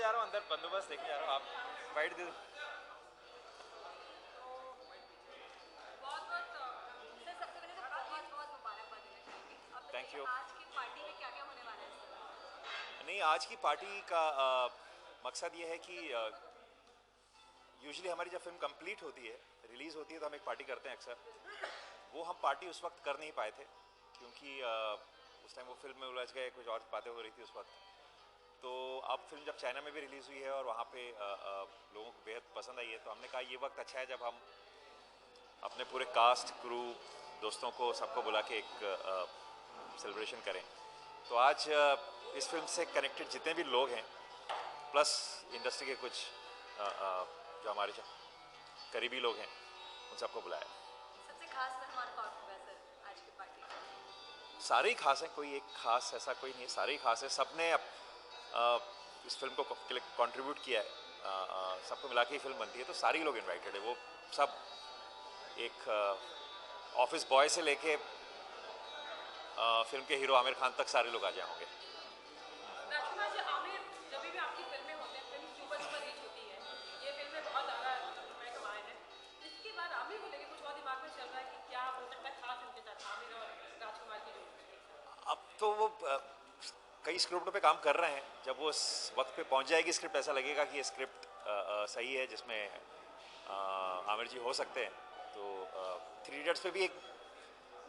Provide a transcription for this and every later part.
जा रहा हूँ अंदर, बंदोबस्त देखने जा रहा हूँ। आप वाइट दे दो। Thank you. आज की पार्टी में क्या क्या होने वाला है? नहीं, आज की पार्टी का मकसद ये है कि यूजुअली हमारी जब फिल्म कंप्लीट होती है, रिलीज़ होती है, तो हम एक पार्टी करते हैं अक्सर। वो हम पार्टी उस वक्त कर नहीं पाए थे क्योंकि उस टाइम वो फिल्म में उलझ गए, कुछ और बातें हो रही थी उस वक्त। तो अब फिल्म जब चाइना में भी रिलीज़ हुई है और वहाँ पे लोगों को बेहद पसंद आई है, तो हमने कहा ये वक्त अच्छा है जब हम अपने पूरे कास्ट, क्रू, दोस्तों को सबको बुला के एक सेलिब्रेशन करें। तो आज इस फिल्म से कनेक्टेड जितने भी लोग हैं, प्लस इंडस्ट्री के कुछ जो हमारे करीबी लोग हैं, उन सबको बुलाया। सबसे खास मेहमान कौन होगा सर आज की पार्टी में? सारे ही खास हैं, कोई एक खास ऐसा कोई नहीं है, सारे ही खास हैं। सबने इस फिल्म को कंट्रीब्यूट किया है, सबको मिला के ही फिल्म बनती है, तो सारे ही लोग इनवाइटेड है। वो सब एक ऑफिस बॉय से लेके फिल्म के हीरो आमिर खान तक सारे लोग आ जाए होंगे। राजकुमार जी, आमिर जब भी आपकी फिल्में होते हैं, फिल्म सुपर डुपर हिट होती है, ये फिल्में बहुत ज़्यादा रुपए कमाए हैं। इसके बाद आमिर को लेके कुछ और दिमाग में चल रहा है कि क्या हो सकता है खास इनके साथ आमिर और राजकुमार की जोड़ी? अब तो वो कई स्क्रिप्टों पे काम कर रहे हैं। जब वो उस वक्त पे पहुंच जाएगी स्क्रिप्ट, ऐसा लगेगा कि ये स्क्रिप्ट सही है, जिसमें आमिर जी हो सकते हैं, तो थ्री इडियट्स पे भी एक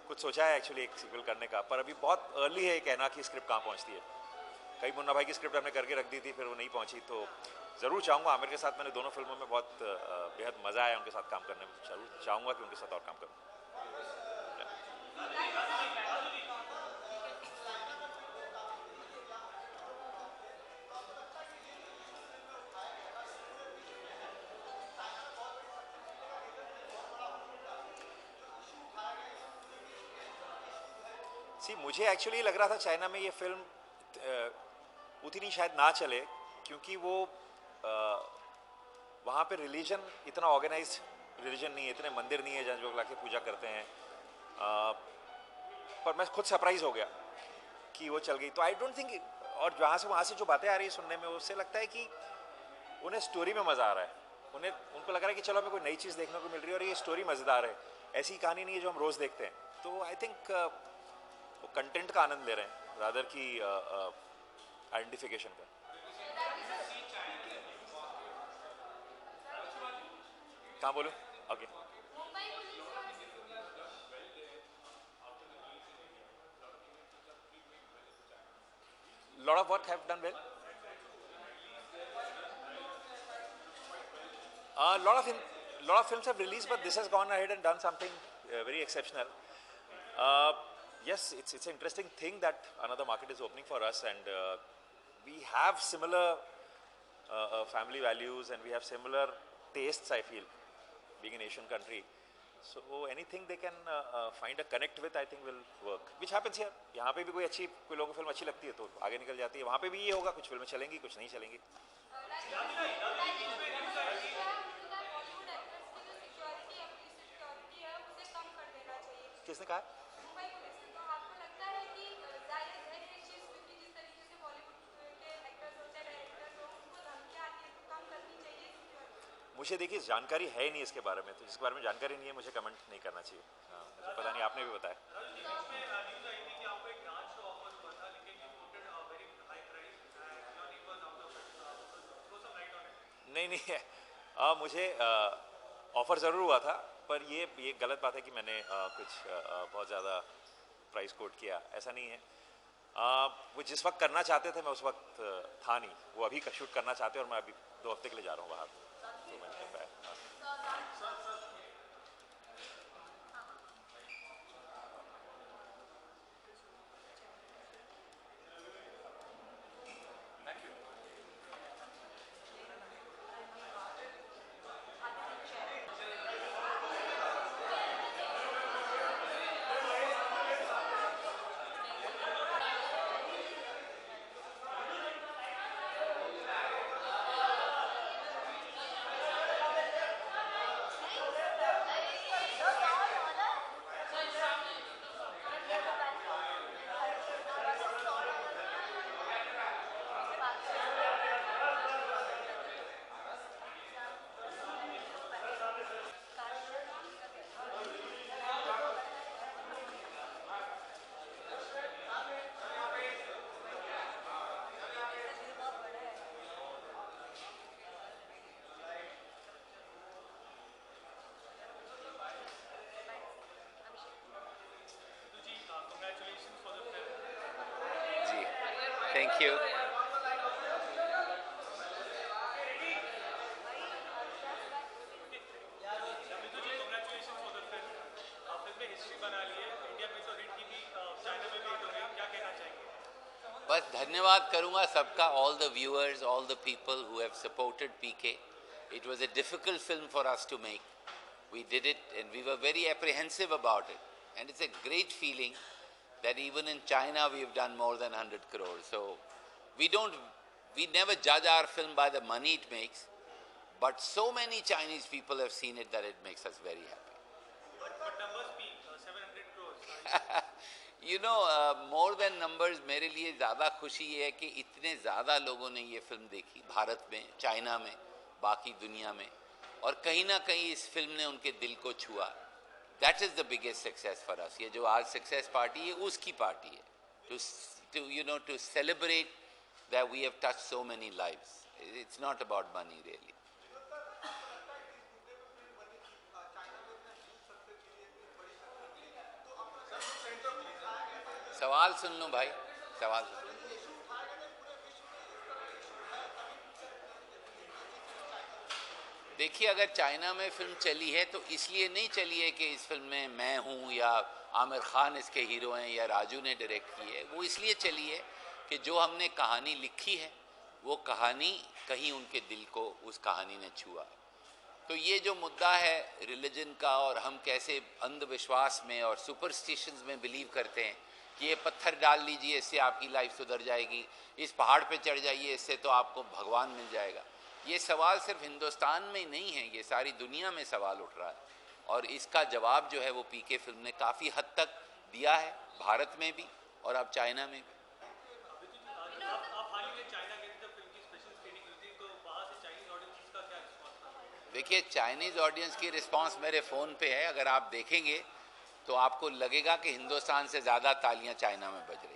कुछ सोचा है एक्चुअली एक सीक्वल करने का, पर अभी बहुत अर्ली है कहना कि स्क्रिप्ट कहाँ पहुंचती है। कई मुन्ना भाई की स्क्रिप्ट हमने करके रख दी थी, फिर वो नहीं पहुंची। तो ज़रूर चाहूँगा, आमिर के साथ मैंने दोनों फिल्मों में बहुत बेहद मज़ा आया उनके साथ काम करने में, जरूर चाहूँगा कि उनके साथ और काम करूँ। मुझे एक्चुअली लग रहा था चाइना में ये फिल्म उतनी शायद ना चले, क्योंकि वो वहाँ पे रिलीजन इतना ऑर्गेनाइज रिलीजन नहीं है, इतने मंदिर नहीं है जहाँ लोग लाके पूजा करते हैं। पर मैं खुद सरप्राइज हो गया कि वो चल गई। तो आई डोंट थिंक, और जहाँ से वहाँ से जो बातें आ रही है सुनने में, उससे लगता है कि उन्हें स्टोरी में मज़ा आ रहा है। उनको लग रहा है कि चलो हमें कोई नई चीज़ देखने को मिल रही है और ये स्टोरी मज़ेदार है, ऐसी कहानी नहीं है जो हम रोज़ देखते हैं। तो आई थिंक वो कंटेंट का आनंद ले रहे हैं रादर की आइडेंटिफिकेशन का। कहाँ बोलूँ? Okay. Lot of work have done well. Lot of films have released, but this has gone ahead and done something very exceptional. Yes, it's an interesting thing that another market is opening for us, and we have similar family values and we have similar tastes, I feel, being an Asian country. So anything they can find a connect with, I think will work. Which happens here. यहाँ पे भी कोई लोगों को film अच्छी लगती है तो आगे निकल जाती है। वहाँ पे भी ये होगा, कुछ फिल्में चलेंगी, कुछ नहीं चलेंगी। किसने कहा? मुझे देखिए जानकारी है ही नहीं इसके बारे में, तो जिसके बारे में जानकारी नहीं है मुझे कमेंट नहीं करना चाहिए। मुझे पता नहीं, आपने भी बताया। नहीं नहीं है, मुझे ऑफ़र ज़रूर हुआ था, पर ये गलत बात है कि मैंने कुछ बहुत ज़्यादा प्राइस कोट किया, ऐसा नहीं है। वो जिस वक्त करना चाहते थे मैं उस वक्त था नहीं, वो अभी का शूट करना चाहते और मैं अभी 2 हफ्ते के लिए जा रहा हूँ बाहर, तो मैं नहीं पाया। Thank you. बस धन्यवाद करूंगा सबका, all the viewers, all the people who have supported PK. It was a difficult film for us to make. We did it and we were very apprehensive about it. And it's a great feeling that even in China we have done more than 100 crores. So we never judge our film by the money it makes, but so many Chinese people have seen it that it makes us very happy. But numbers speak, 700 crores. You know, more than numbers, मेरे लिए ज़्यादा खुशी ये है कि इतने ज़्यादा लोगों ने ये फिल्म देखी, भारत में, चाइना में, बाकी दुनिया में, और कहीं ना कहीं इस फिल्म ने उनके दिल को छुआ. That is the biggest success for us. ये जो आज success party है, उसकी party है. To celebrate that we have touched so many lives. It's not about money really. सवाल सुन लो भाई, सवाल सुन लो. देखिए, अगर चाइना में फिल्म चली है तो इसलिए नहीं चली है कि इस फिल्म में मैं हूँ या आमिर खान इसके हीरो हैं या राजू ने डायरेक्ट की है. वो इसलिए चली है कि जो हमने कहानी लिखी है वो कहानी कहीं उनके दिल को उस कहानी ने छुआ. तो ये जो मुद्दा है रिलीजन का, और हम कैसे अंधविश्वास में और सुपरस्टिशंस में बिलीव करते हैं कि ये पत्थर डाल लीजिए इससे आपकी लाइफ सुधर जाएगी, इस पहाड़ पे चढ़ जाइए इससे तो आपको भगवान मिल जाएगा. ये सवाल सिर्फ हिंदुस्तान में ही नहीं है, ये सारी दुनिया में सवाल उठ रहा है. और इसका जवाब जो है वो पीके फिल्म ने काफ़ी हद तक दिया है, भारत में भी और अब चाइना में भी. देखिए, चाइनीज़ ऑडियंस की रिस्पांस मेरे फ़ोन पे है, अगर आप देखेंगे तो आपको लगेगा कि हिंदुस्तान से ज़्यादा तालियां चाइना में बज रही.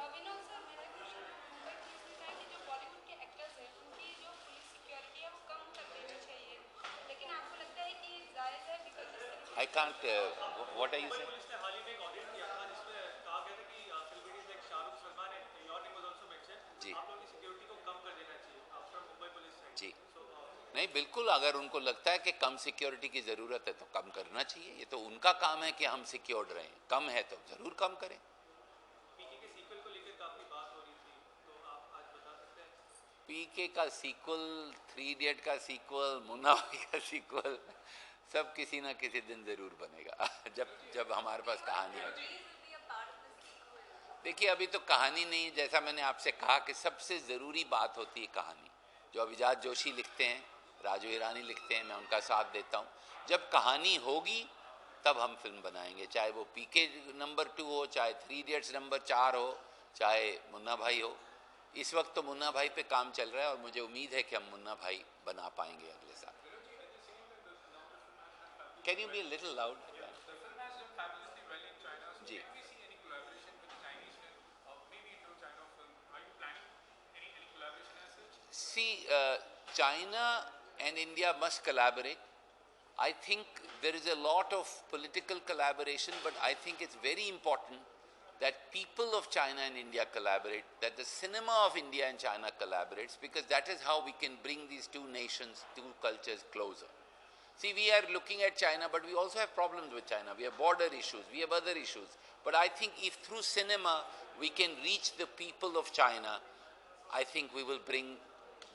I can't. What are you saying? जी जी, नहीं बिल्कुल, अगर उनको लगता है कि कम सिक्योरिटी की ज़रूरत है तो कम करना चाहिए. ये तो उनका काम है कि हम सिक्योर्ड रहें. कम है तो ज़रूर कम करें. पीके का सीक्वल, 3 इडियट का सीक्वल, मुन्ना भाई का सीक्वल, सब किसी ना किसी दिन ज़रूर बनेगा जब हमारे पास कहानी हो. देखिए, अभी तो कहानी नहीं, जैसा मैंने आपसे कहा कि सबसे ज़रूरी बात होती है कहानी. जो अभिजात जोशी लिखते हैं, राजू ईरानी लिखते हैं, मैं उनका साथ देता हूँ. जब कहानी होगी तब हम फिल्म बनाएंगे, चाहे वो पीके नंबर 2 हो, चाहे 3 इडियट्स नंबर 4 हो, चाहे मुन्ना भाई हो. इस वक्त तो मुन्ना भाई पे काम चल रहा है और मुझे उम्मीद है कि हम मुन्ना भाई बना पाएंगे अगले साल. Can you be a little loud? जी, see, China and India must collaborate. I think there is a lot of political collaboration, but I think it's very important that people of China and India collaborate, that the cinema of India and China collaborates, because that is how we can bring these two nations, two cultures closer. See, we are looking at China, but we also have problems with China. We have border issues, we have other issues. But I think if through cinema we can reach the people of China, I think we will bring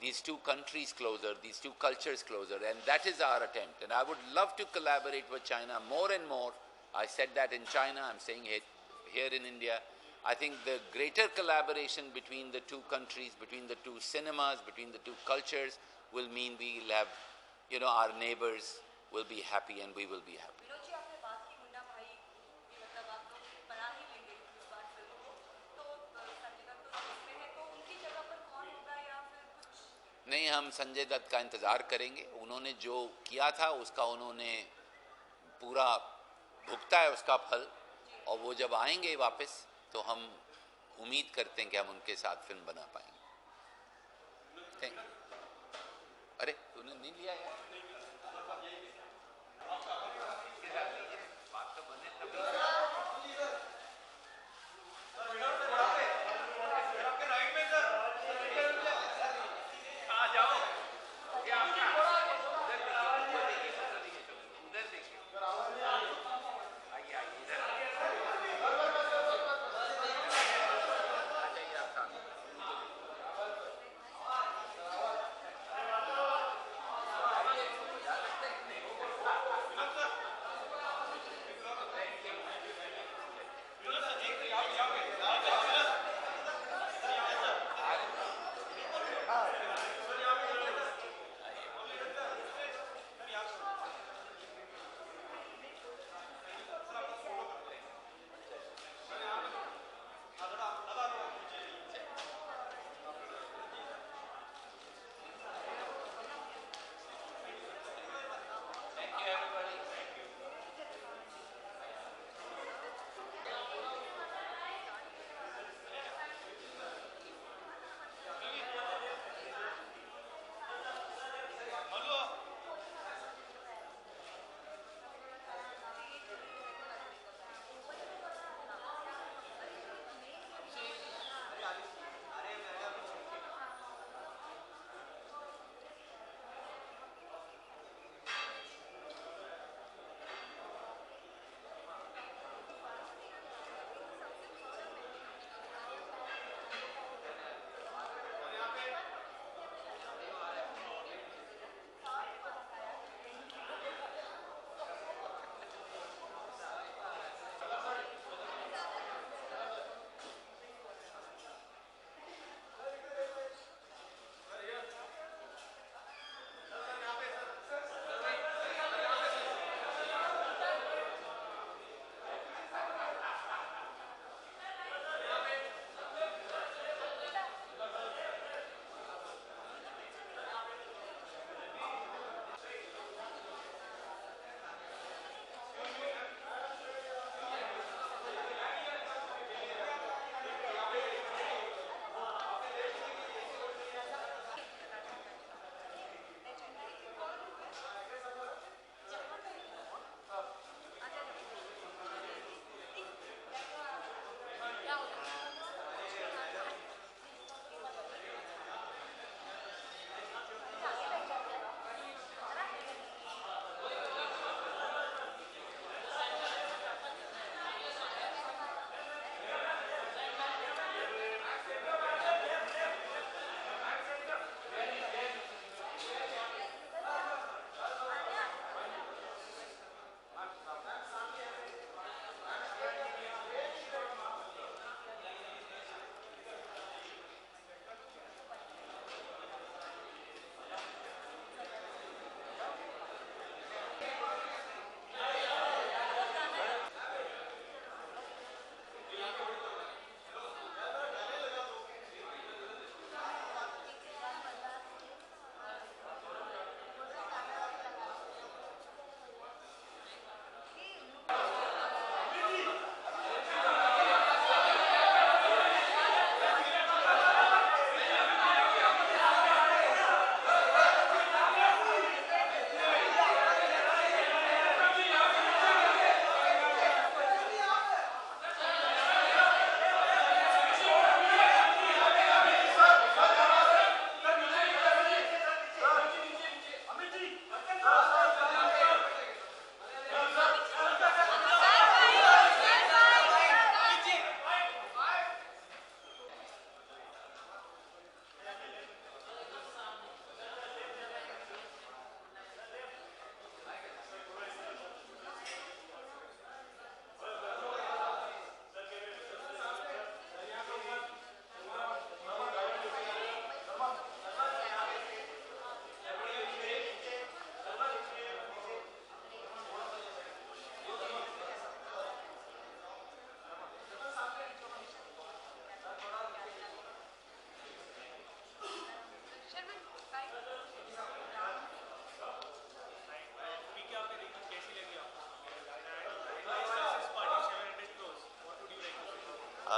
these two countries closer, these two cultures closer, and that is our attempt. And I would love to collaborate with China more and more. I said that in China, I'm saying it here in India. I think the greater collaboration between the two countries, between the two cinemas, between the two cultures will mean we will have, our neighbors will be happy and we will be happy. नहीं, हम संजय दत्त का इंतज़ार करेंगे. उन्होंने जो किया था उसका उन्होंने पूरा भुगता है उसका फल, और वो जब आएंगे वापस तो हम उम्मीद करते हैं कि हम उनके साथ फिल्म बना पाएंगे. अरे तूने नहीं लिया यार. बात तो बने तभी.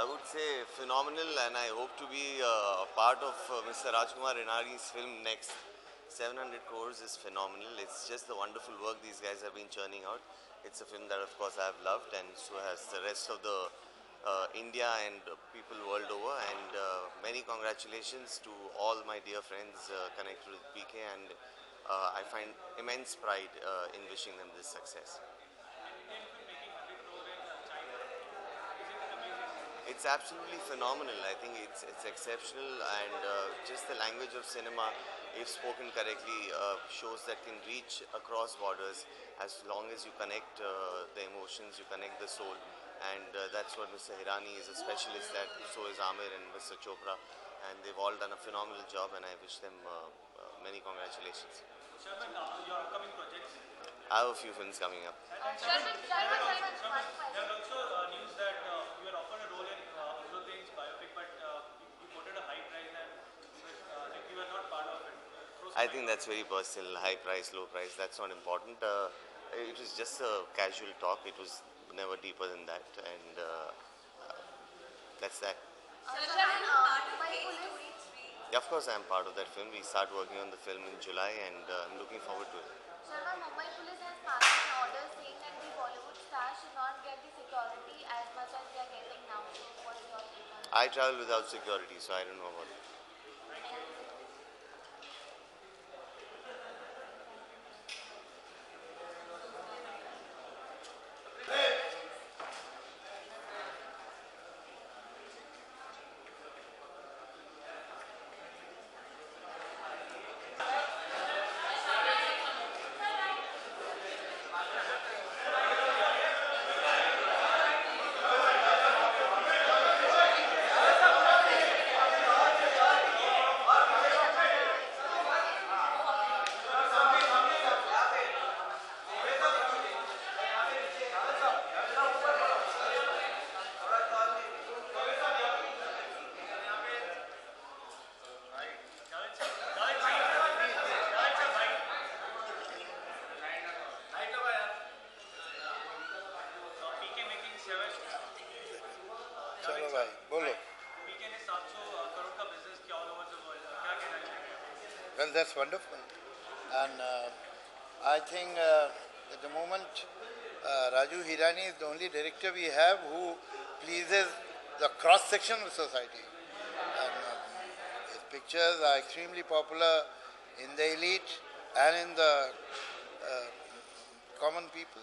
would say phenomenal, and I hope to be a part of Mr. Rajkumar Renari's film next. 700 crores is phenomenal. It's just the wonderful work these guys have been churning out. It's a film that, of course, I have loved, and so has the rest of the India and people world over. And many congratulations to all my dear friends connected with PK, and I find immense pride in wishing them this success. It's absolutely phenomenal. I think it's exceptional, and just the language of cinema, if spoken correctly, shows that can reach across borders as long as you connect the emotions, you connect the soul, and that's what Mr. Hirani is a specialist at. So is Amir and Mr. Chopra, and they've all done a phenomenal job, and I wish them many congratulations. Sharman, your upcoming projects. I have a few films coming up. Sharman, there are also news that you were offered a role in Azruddin's biopic, but you quoted a high price and like you were not part of it. I think that's very personal. High price, low price, that's not important. It was just a casual talk. It was never deeper than that, and that's that. Yeah, of course, I'm part of that film. We start working on the film in July, and I'm looking forward to it. Sharma, Mumbai police has passed an order saying that the Bollywood stars should not get the security as much as they are getting now. So, what's your take on that? I travel without security, so I don't know about it. चलो भाई बोलो. PK ने 700 करोड़ का business किया all over the world. क्या कहना चाहेंगे? Well, that's wonderful, and I think at the moment Raju Hirani is the only director we have who pleases the cross section of society, and his pictures are extremely popular in the elite and in the common people.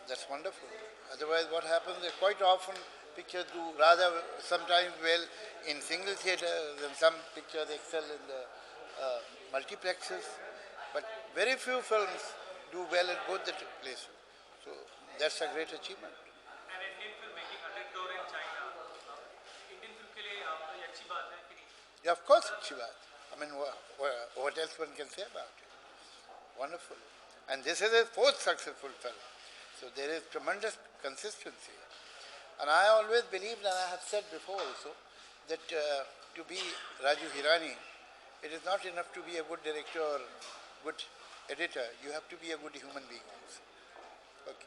That's wonderful. Otherwise, what happens is quite often pictures do rather sometimes well in single theatres, and some pictures excel in the multiplexes, but very few films do well at both the places. So that's a great achievement. And Indian film making 100 crore in China. Indian film के लिए ये अच्छी बात है कि नहीं? Yeah, of course, अच्छी बात. I mean, what else one can say about it? Wonderful. And this is his fourth successful film. So there is tremendous consistency. And I always believed, and I have said before also, that to be Raju Hirani, it is not enough to be a good director or good editor. You have to be a good human being also. Okay.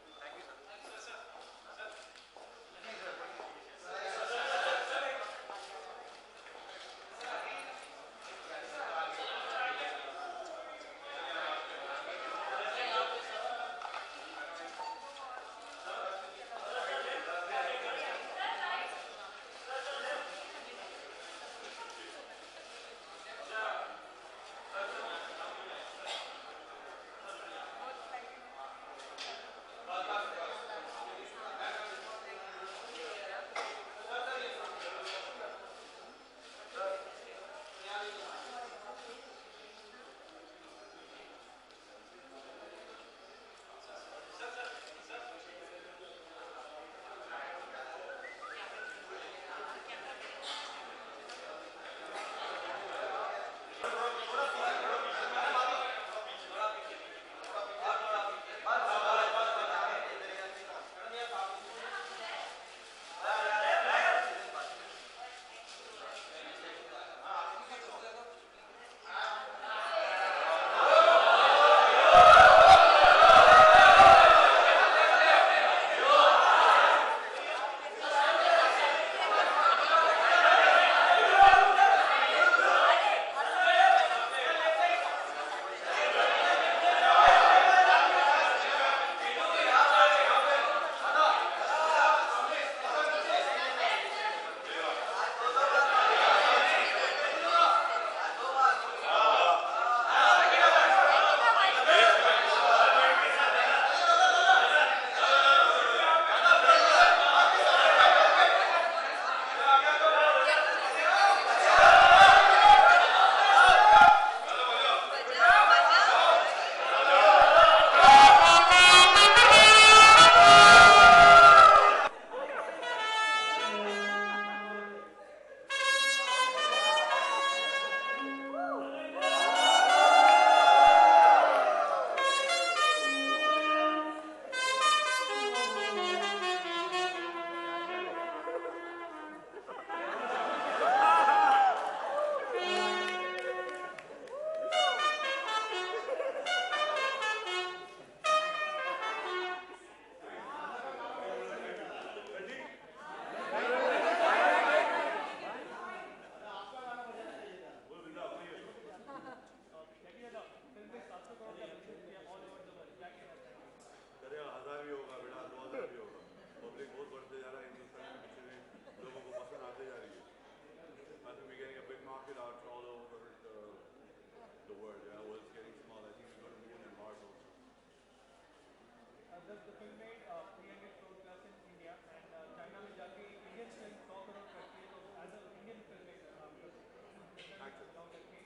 the film made 300 crore plus in India, and China में जाके Indian film 100 crore करती है, तो as a Indian filmmaker आपका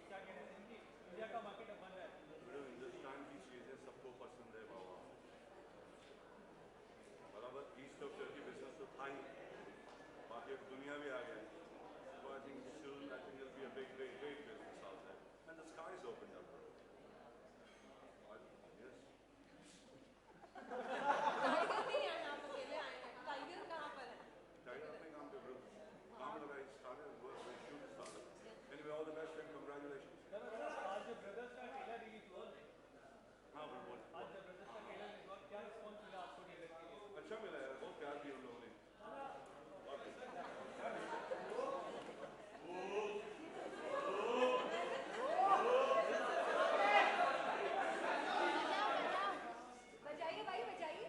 क्या कहना है कि इंडिया का मार्केट अब बन रहा है? हिंदुस्तान की चीज़ें सबको पसंद है बाबा, बराबर ईस्ट ऑफ टर्की बिजनेस तो था ही, बाकी अब दुनिया भी आ गया है. So I think soon there'll be a big business out there, and the sky is opened up. Yes. Tiger नहीं है, आप अकेले आए हैं. टाइगर कहाँ पर है? Tiger अपने काम पे bro. काम लगा started work when shoot started. Anyway, all the best and congratulations. आज जो ब्रदर्स का ट्रेलर रिलीज हुआ, हाँ बिल्कुल. आज जब ब्रदर्स का ट्रेलर रिलीज हुआ, क्या रिस्पॉन्स मिला आपको ट्रेलर के लिए? अच्छा मिला यार, बहुत प्यार दिया उन लोगों ने. बजाइए भाई बजाइए.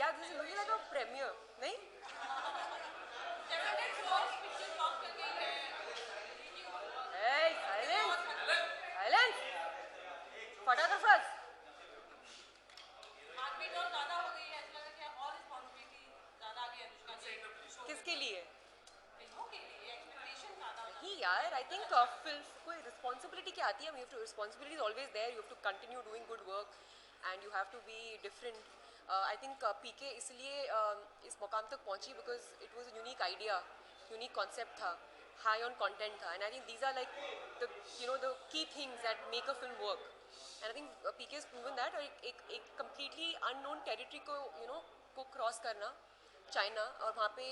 Yeah, this is looking like a premiere, नहीं? Hey, silence! Silence! Photographers! किसके लिए? नहीं यार, I think film कोई responsibility क्या आती है? Responsibility is always there. You have to continue doing good work, and you have to be different. I think PK इसलिए इस मुकाम तक पहुंची because it was a unique idea, unique concept था, high on content था, and I think these are like the the key things that make a film work. And I think PK has proven that. और एक completely unknown territory को को cross करना, China, और वहाँ पे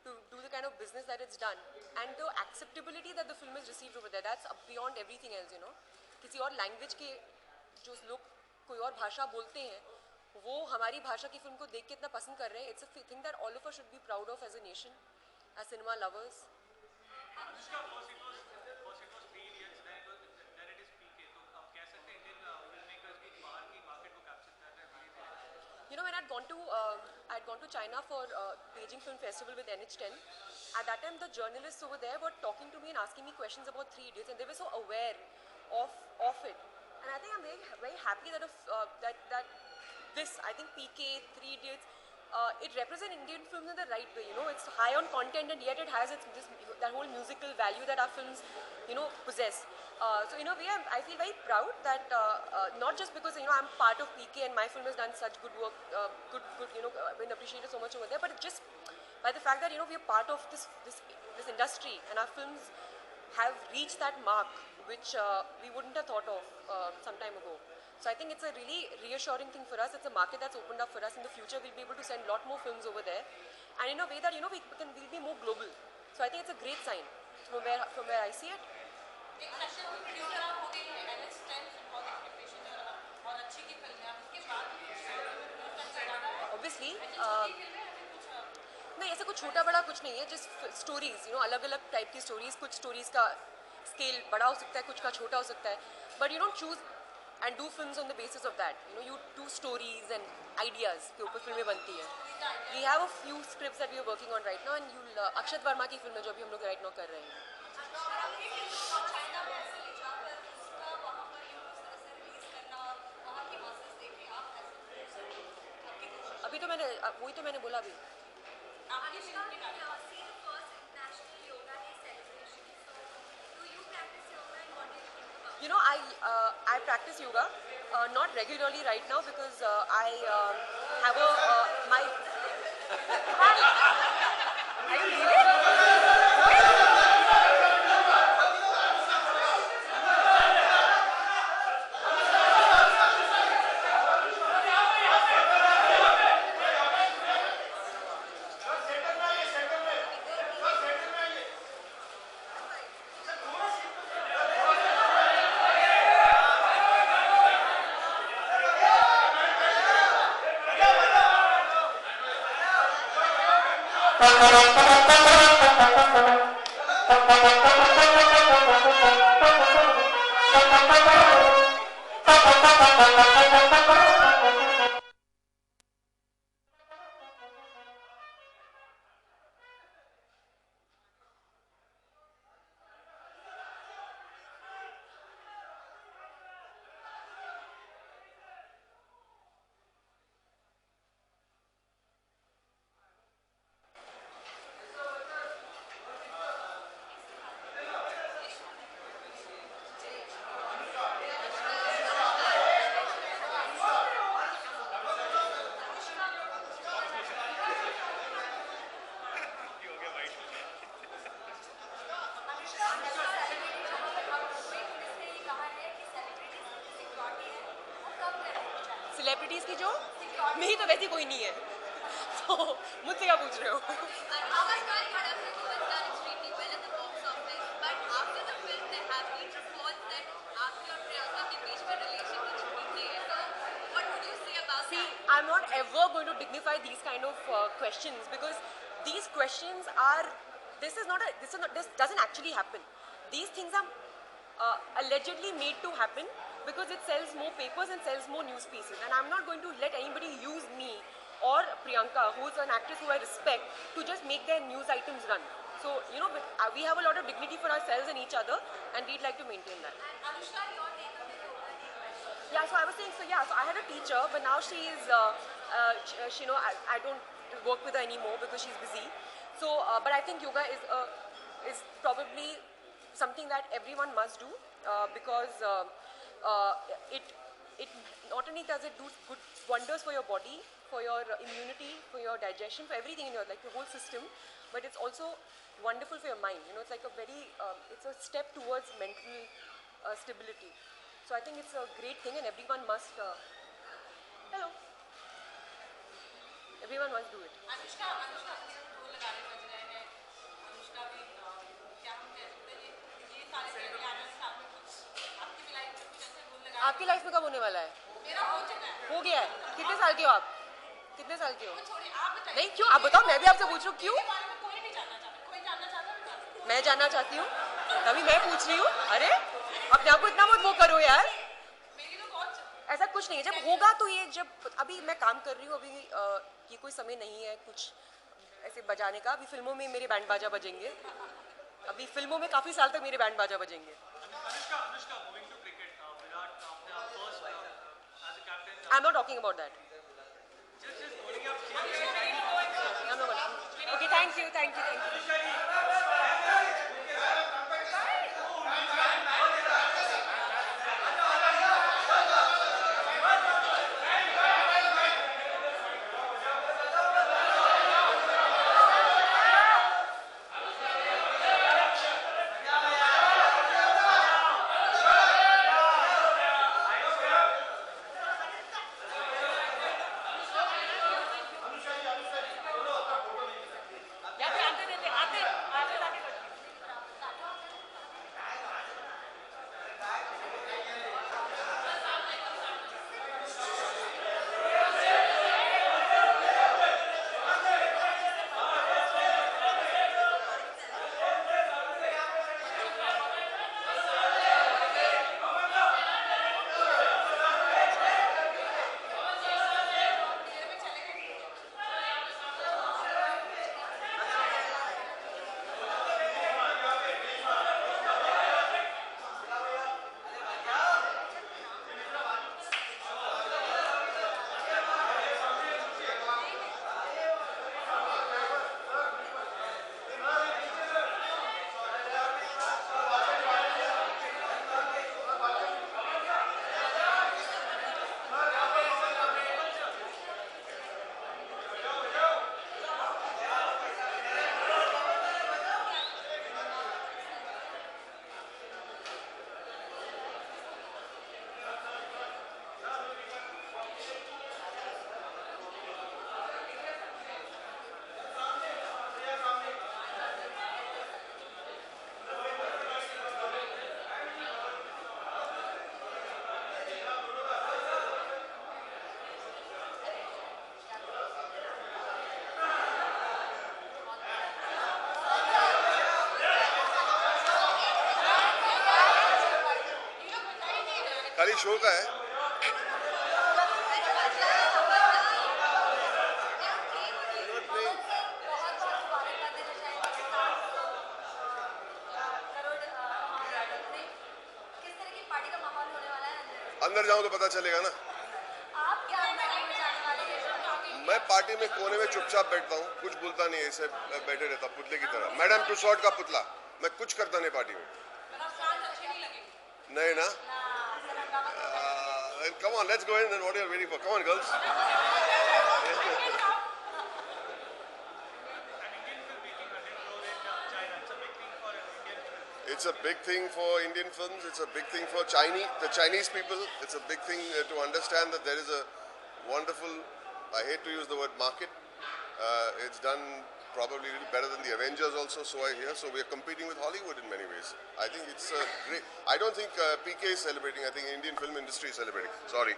to do the kind of business that it's done, and the acceptability that the film has received over there, that's beyond everything else. किसी और language के जो लोग कोई और भाषा बोलते हैं, वो हमारी भाषा की फिल्म को देख के इतना पसंद कर रहे हैं. It's a thing that all of us should be proud of as a nation, as cinema lovers. उसका first it was 3 idiots, then it is PK. तो आप कह सकते हैं Indian filmmakers भी बाहर की मार्केट को कैप्चर कर रहे हैं धीरे-धीरे. When I'd gone to China for Beijing Film Festival with NH10. At that time, the journalists over there were talking to me and asking me questions about 3 Idiots, and they were so aware of it. And I think I'm very, very happy that I think PK, 3 Idiots, it represents Indian films in the right way. It's high on content, and yet it has that whole musical value that our films, possess. So in a way, I feel very proud that not just because I'm part of PK and my film has done such good work, been appreciated so much over there, but just by the fact that we are part of this industry, and our films have reached that mark which we wouldn't have thought of some time ago. So I think it's a really reassuring thing for us. It's a market that's opened up for us. In the future, we'll be able to send a lot more films over there, and in a way that we'll be more global. So I think it's a great sign from where I see it. Obviously, नहीं ऐसा कुछ छोटा बड़ा कुछ नहीं है. Just stories, अलग अलग type की stories. कुछ stories का scale बड़ा हो सकता है, कुछ का छोटा हो सकता है. But you don't choose and do films on the basis of that. You do stories and ideas के ऊपर फिल्में बनती हैं. We have a few scripts that we are working on right now, and अक्षत वर्मा की फिल्म है जो अभी हम लोग right now कर रहे हैं. वही तो मैंने बोला अभी. You know, I practice yoga, not regularly right now because I have a my. Are you leaving? Celebrities की जो मेरी तो वैसी कोई नहीं है तो मुझसे क्या पूछ रहे हो See, I'm not ever going to dignify these kind of questions because these questions are. This doesn't actually happen. These things are allegedly made to happen because it sells more papers and sells more news pieces. And I'm not going to let anybody use me or Priyanka, who is an actress who I respect, to just make their news items run. So, you know, we have a lot of dignity for ourselves and each other, and we'd like to maintain that. Yeah, so I was saying, so I had a teacher, but now she is, you know, I don't work with her anymore because she's busy. So, but I think yoga is probably something that everyone must do because it not only does it do good wonders for your body, for your immunity, for your digestion, for everything in your like your whole system, but it's also wonderful for your mind. You know, it's like a very it's a step towards mental stability. So I think it's a great thing, and everyone must. Hello. Everyone must do it. Anushka को लगाने बज रहे हैं अनुष्का भी क्या हम कह सकते हैं ये सारे आने साल में कुछ आपकी लाइफ में कुछ ऐसे रोल लगा आपकी लाइफ में कब होने वाला है मेरा हो चुका है हो गया है कितने साल के हो आप कितने साल के हो छोड़िए आप बताइए नहीं क्यों आप बताओ मैं भी आपसे पूछ रही हूँ क्यों बारे में कोई नहीं जानना चाहता कोई जानना चाहता मैं जानना चाहती हूँ तभी मैं पूछ रही हूँ अरे अपने आप को इतना मत वो करो यार मेरी तो बहुत ऐसा कुछ नहीं है जब होगा तो ये जब अभी मैं काम कर रही हूँ अभी ये कोई समय नहीं है कुछ ऐसे बजाने का अभी फिल्मों में मेरे बैंड बाजा बजेंगे अभी फिल्मों में काफी साल तक मेरे बैंड बाजा बजेंगे I'm not talking about that. I'm not. Okay, thank you. Show का है। अंदर जाऊं तो पता चलेगा ना। मैं पार्टी में कोने में चुपचाप बैठता हूँ, कुछ बोलता नहीं, ऐसे बैठे रहता पुतले की तरह। मैडम टूसॉट का पुतला, मैं कुछ करता नहीं पार्टी में। नहीं ना? Come on, let's go in and what are you waiting for? Come on, girls. It's a big thing for Indian films. It's a big thing for the Chinese people. It's a big thing to understand that there is a wonderful, I hate to use the word market. It's done probably a little better than the Avengers also, so I hear. So we are competing with Hollywood in many ways. I think it's great. I don't think PK is celebrating. I think Indian film industry is celebrating. Sorry.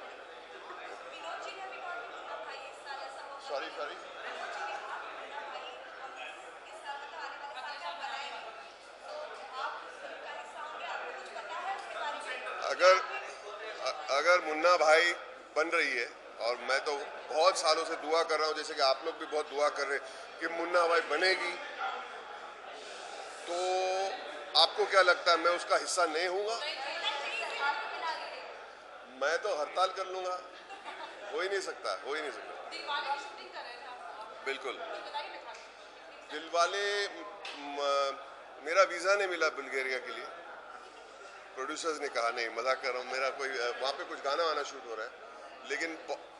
Sorry. अगर मुन्ना भाई बन रही है, और मैं तो बहुत सालों से दुआ कर रहा हूँ, जैसे कि आप लोग भी बहुत दुआ कर रहे हैं कि मुन्ना भाई बनेगी, तो आपको क्या लगता है मैं उसका हिस्सा नहीं हूँगा? मैं तो हड़ताल कर लूँगा। हो ही नहीं सकता। बिल्कुल। दिलवाले मेरा वीज़ा नहीं मिला बुल्गारिया के लिए। प्रोड्यूसर्स ने कहा नहीं, मजाक कर रहा हूँ, मेरा कोई वहाँ पे कुछ गाना वाना शूट हो रहा है, लेकिन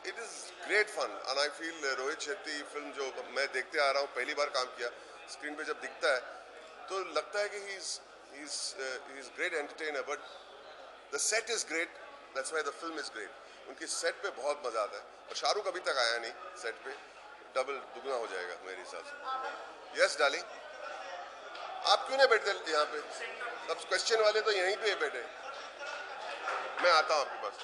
it is great fun and I feel Rohit Shetty film जो मैं देखते आ रहा हूँ, पहली बार काम किया, स्क्रीन पे जब दिखता है तो लगता है कि he is great entertainer, but the set is great, that's why the film is great. उनकी सेट पे बहुत मज़ा आता है, और शाहरुख अभी तक आया नहीं सेट पे, दुगना हो जाएगा मेरे हिसाब से। यस डार्लिंग, आप क्यों नहीं बैठते यहाँ पे? सब क्वेश्चन वाले तो यहीं पे बैठे। मैं आता हूँ आपके पास।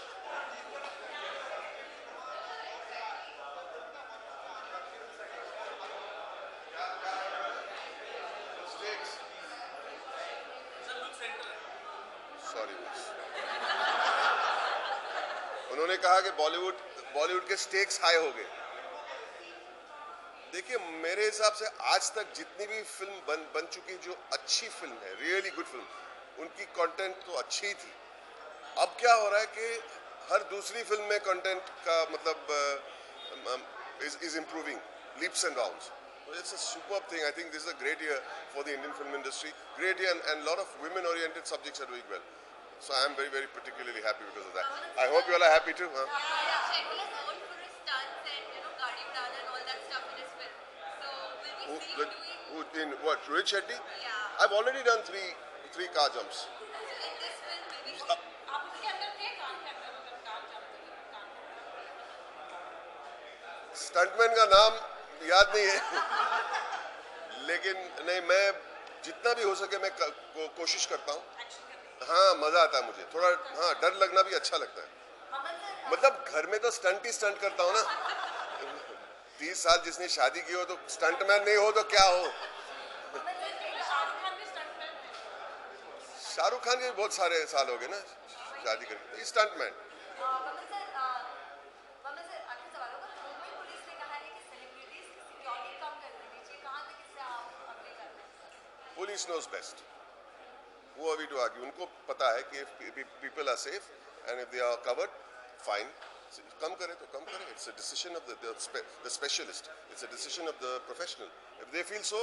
सॉरी, उन्होंने कहा कि बॉलीवुड के स्टेक्स हाई हो गए। देखिए, मेरे हिसाब से आज तक जितनी भी फिल्म बन चुकी जो अच्छी फिल्म है, रियली गुड फिल्म, उनकी कंटेंट तो अच्छी ही थी। अब क्या हो रहा है कि हर दूसरी फिल्म में कंटेंट का मतलब is improving leaps and bounds. So it's a superb thing. I think this is a great year for the Indian film industry. Great year, and a lot of women-oriented subjects are doing well. So I am very, very particularly happy because of that. I hope you all are happy too. Huh? Shetty is known for his stunts and Guardian Dada and all that stuff in his film. So will we see him doing? In what? Rohit Shetty? Yeah. I've already done three car jumps. So in this film, maybe. आप उसके अंदर थे, काम के अंदर मतलब काम stuntman का नाम याद नहीं है, लेकिन नहीं, मैं जितना भी हो सके मैं कोशिश करता हूँ। हाँ, मजा आता है मुझे थोड़ा। हाँ, डर लगना भी अच्छा लगता है। मतलब घर में तो स्टंट ही स्टंट करता हूँ ना। 30 साल जिसने शादी की हो तो स्टंटमैन नहीं हो तो क्या हो। शाहरुख खान के बहुत सारे साल हो गए ना शादी करके, stuntman. Police knows best. Who are we to argue? उनको पता है कि if people are safe and if they are covered, fine. कम करे तो कम करे. It's a decision of the specialist. It's a decision of the professional. If they feel so,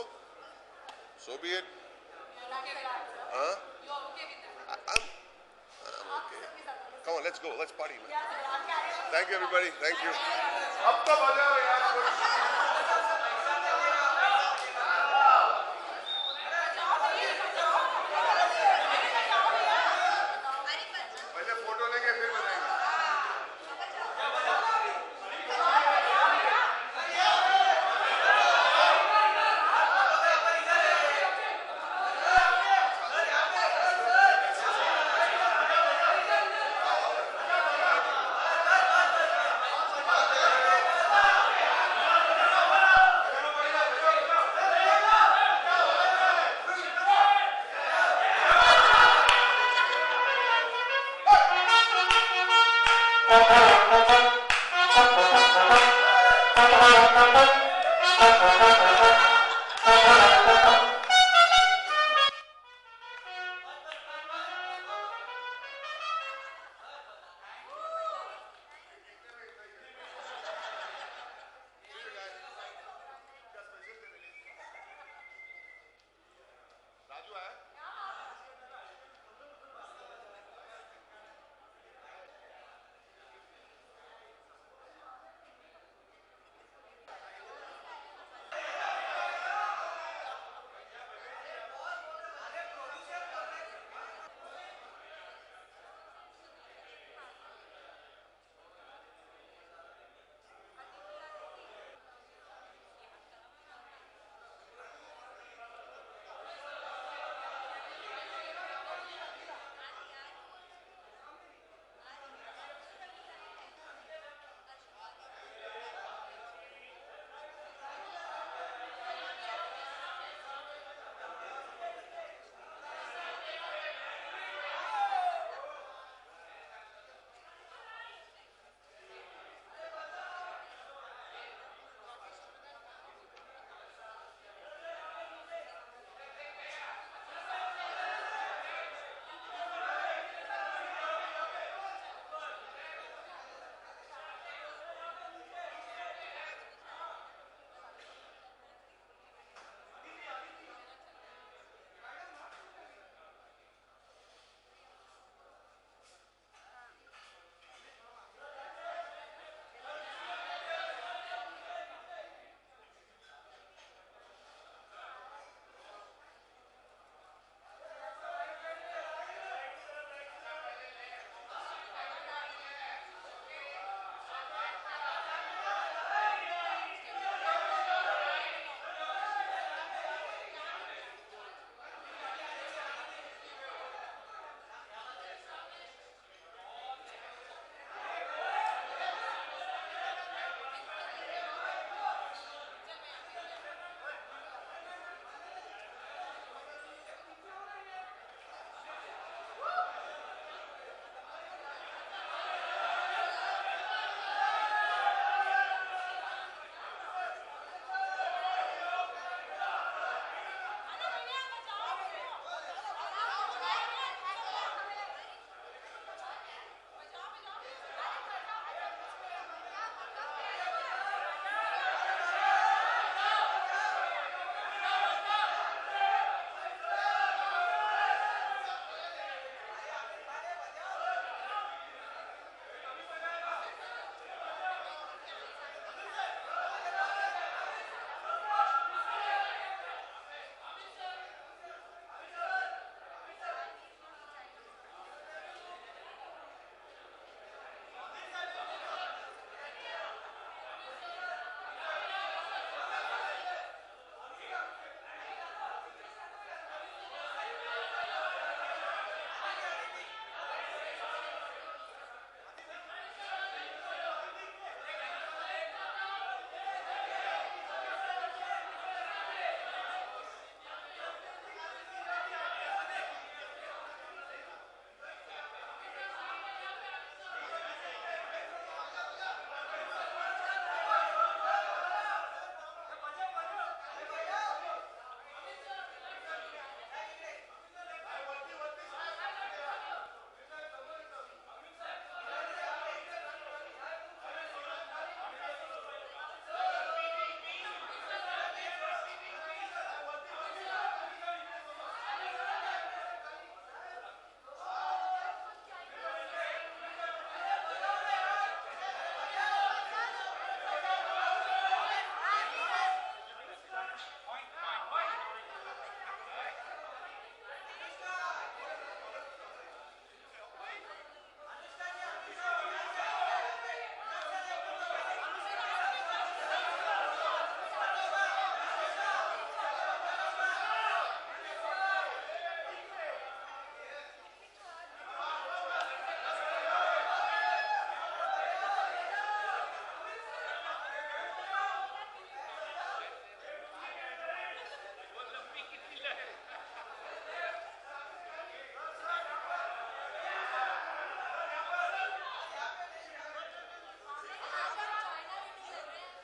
so be it. Huh? I'm okay. Come on, let's go. Let's party, man. Thank you, everybody. Thank you. अब तो बजाओ यार।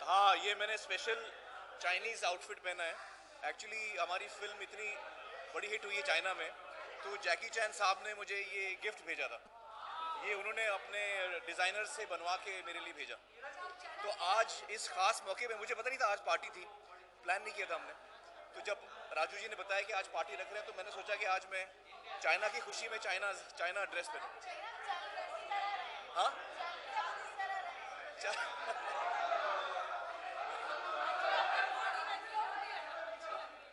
हाँ, ये मैंने special Chinese outfit पहना है. Actually हमारी फिल्म इतनी बड़ी हिट हुई है चाइना में, तो जैकी चैन साहब ने मुझे ये गिफ्ट भेजा था. ये उन्होंने अपने डिज़ाइनर से बनवा के मेरे लिए भेजा. तो आज इस खास मौके पे, मुझे पता नहीं था आज पार्टी थी, प्लान नहीं किया था हमने. तो जब राजू जी ने बताया कि आज पार्टी रख रहे हैं, तो मैंने सोचा कि आज मैं चाइना की खुशी में चाइना ड्रेस पहनूं. हाँ,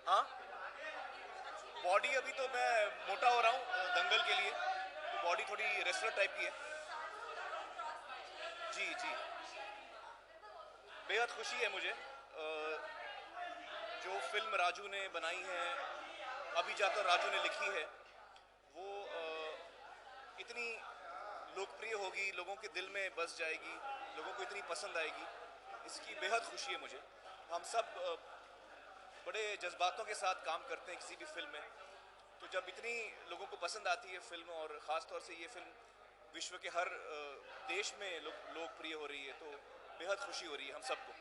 हाँ, बॉडी अभी तो मैं मोटा हो रहा हूँ दंगल के लिए, तो बॉडी थोड़ी रेसलर टाइप की है. जी जी, बेहद खुशी है मुझे. जो फिल्म राजू ने बनाई है, अभी जाकर राजू ने लिखी है, वो इतनी लोकप्रिय होगी, लोगों के दिल में बस जाएगी, लोगों को इतनी पसंद आएगी, इसकी बेहद खुशी है मुझे. हम सब बड़े जज्बातों के साथ काम करते हैं किसी भी फिल्म में, तो जब इतनी लोगों को पसंद आती है फिल्म, और ख़ास तौर से ये फिल्म विश्व के हर देश में लोकप्रिय हो रही है, तो बेहद खुशी हो रही है हम सबको.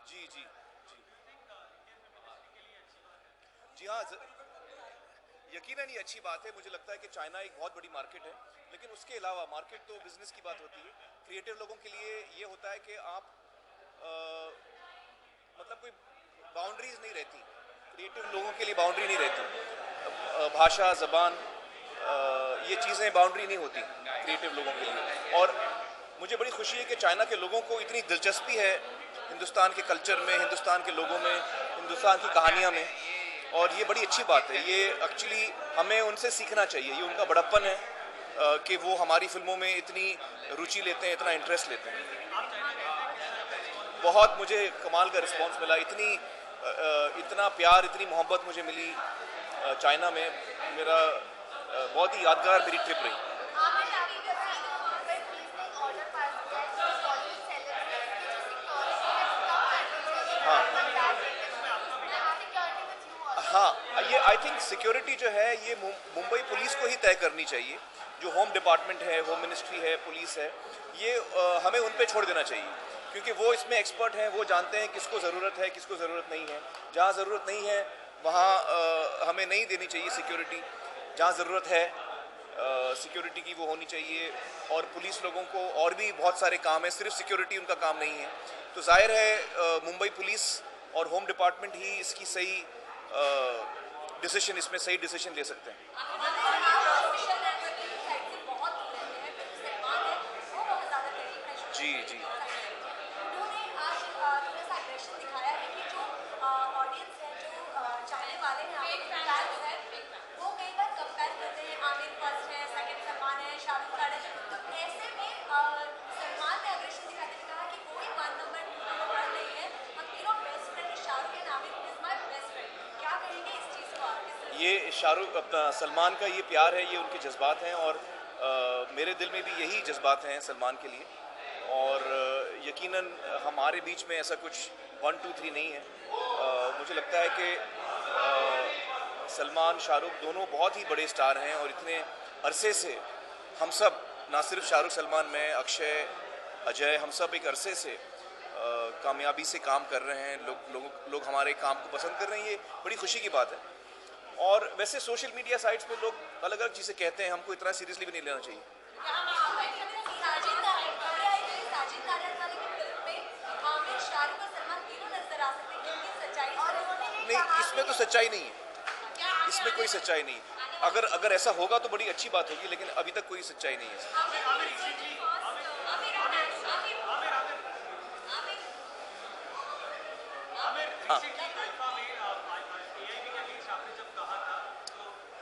जी जी जी जी, हाँ, यकीनन ये अच्छी बात है. मुझे लगता है कि चाइना एक बहुत बड़ी मार्केट है, लेकिन उसके अलावा मार्केट तो बिजनेस की बात होती है. क्रिएटिव लोगों के लिए ये होता है कि आप मतलब कोई बाउंड्रीज नहीं रहती. क्रिएटिव लोगों के लिए बाउंड्री नहीं रहती. भाषा, ज़बान, ये चीज़ें बाउंड्री नहीं होती क्रिएटिव लोगों के लिए. और मुझे बड़ी खुशी है कि चाइना के लोगों को इतनी दिलचस्पी है हिंदुस्तान के कल्चर में, हिंदुस्तान के लोगों में, हिंदुस्तान की कहानियाँ में, और ये बड़ी अच्छी बात है. ये एक्चुअली हमें उनसे सीखना चाहिए. ये उनका बड़प्पन है कि वो हमारी फिल्मों में इतनी रुचि लेते हैं, इतना इंटरेस्ट लेते हैं. बहुत मुझे कमाल का रिस्पांस मिला. इतना प्यार, इतनी मोहब्बत मुझे मिली चाइना में. मेरा बहुत ही यादगार मेरी ट्रिप रही. हाँ, ये आई थिंक सिक्योरिटी जो है ये मुंबई पुलिस को ही तय करनी चाहिए. जो होम डिपार्टमेंट है, होम मिनिस्ट्री है, पुलिस है, ये हमें उन पे छोड़ देना चाहिए, क्योंकि वो इसमें एक्सपर्ट हैं. वो जानते हैं किसको ज़रूरत है, किसको ज़रूरत नहीं है. जहाँ ज़रूरत नहीं है वहाँ हमें नहीं देनी चाहिए सिक्योरिटी. जहाँ ज़रूरत है सिक्योरिटी की, वो होनी चाहिए. और पुलिस लोगों को और भी बहुत सारे काम है, सिर्फ सिक्योरिटी उनका काम नहीं है. तो जाहिर है मुंबई पुलिस और होम डिपार्टमेंट ही इसकी सही डिसीजन, इसमें सही डिसीजन ले सकते हैं. जी जी, ये शाहरुख अपना सलमान का ये प्यार है, ये उनके जज्बात हैं, और मेरे दिल में भी यही जज्बात हैं सलमान के लिए. और यकीनन हमारे बीच में ऐसा कुछ 1 2 3 नहीं है. मुझे लगता है कि सलमान, शाहरुख दोनों बहुत ही बड़े स्टार हैं, और इतने अरसे से हम सब, ना सिर्फ शाहरुख सलमान, मैं, अक्षय, अजय, हम सब एक अरसे से कामयाबी से काम कर रहे हैं. लोग हमारे काम को पसंद कर रहे हैं. ये बड़ी खुशी की बात है. और वैसे सोशल मीडिया साइट्स पे लोग अलग अलग चीज़ें कहते हैं, हमको इतना सीरियसली भी नहीं लेना चाहिए. नहीं, इसमें तो सच्चाई नहीं है. इसमें कोई सच्चाई नहीं. अगर ऐसा होगा तो बड़ी अच्छी बात होगी, लेकिन अभी तक कोई सच्चाई नहीं है. हाँ,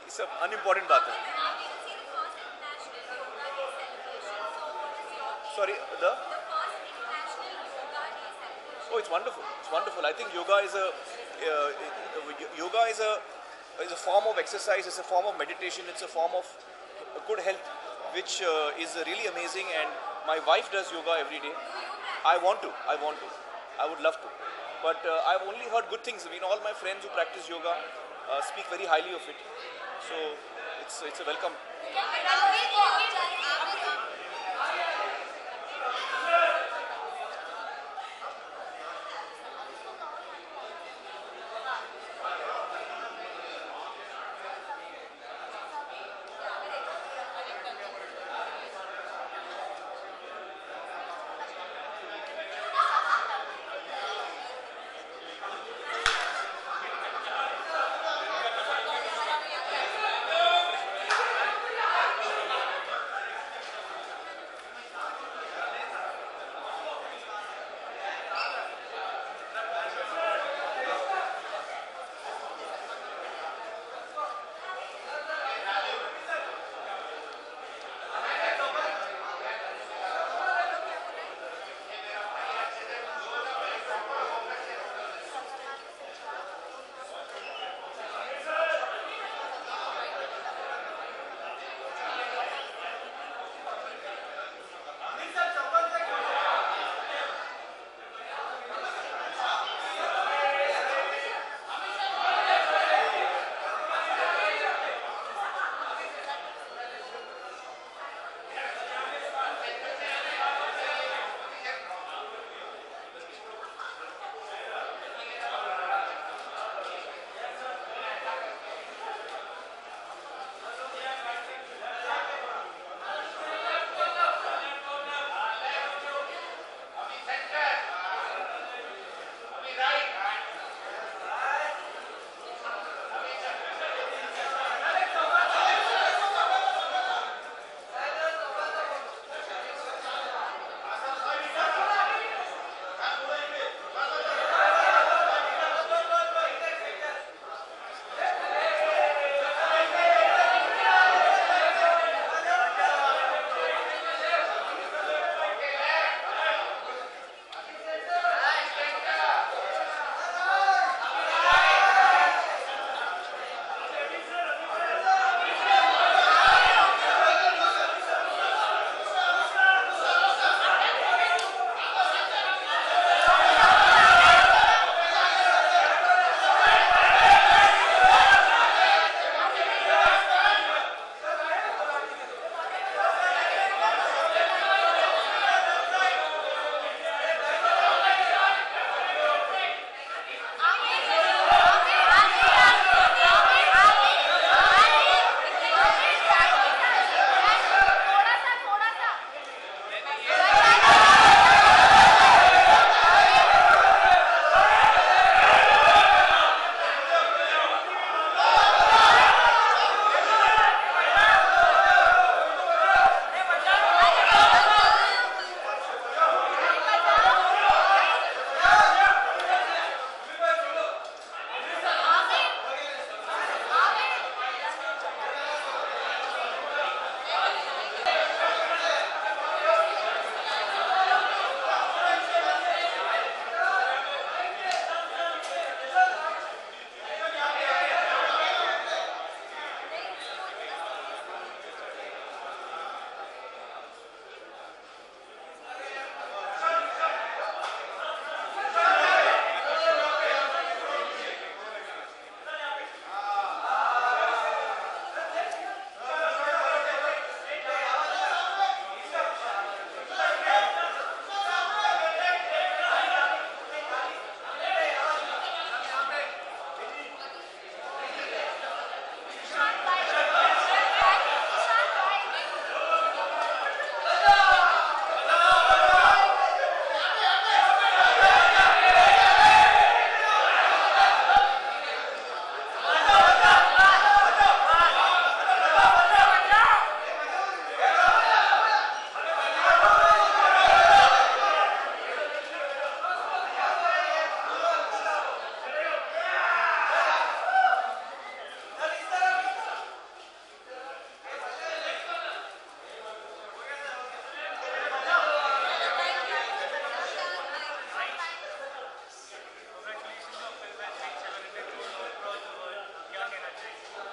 ये सब अनइम्पॉर्टेंट बात है. Sorry, Oh, it's wonderful. It's wonderful. I think yoga is a form of exercise. It's a form of meditation. It's a form of good health, which is really amazing. And my wife does yoga every day. I want to. I would love to. But I've only heard good things. I mean, all my friends who practice yoga speak very highly of it. So it's a welcome.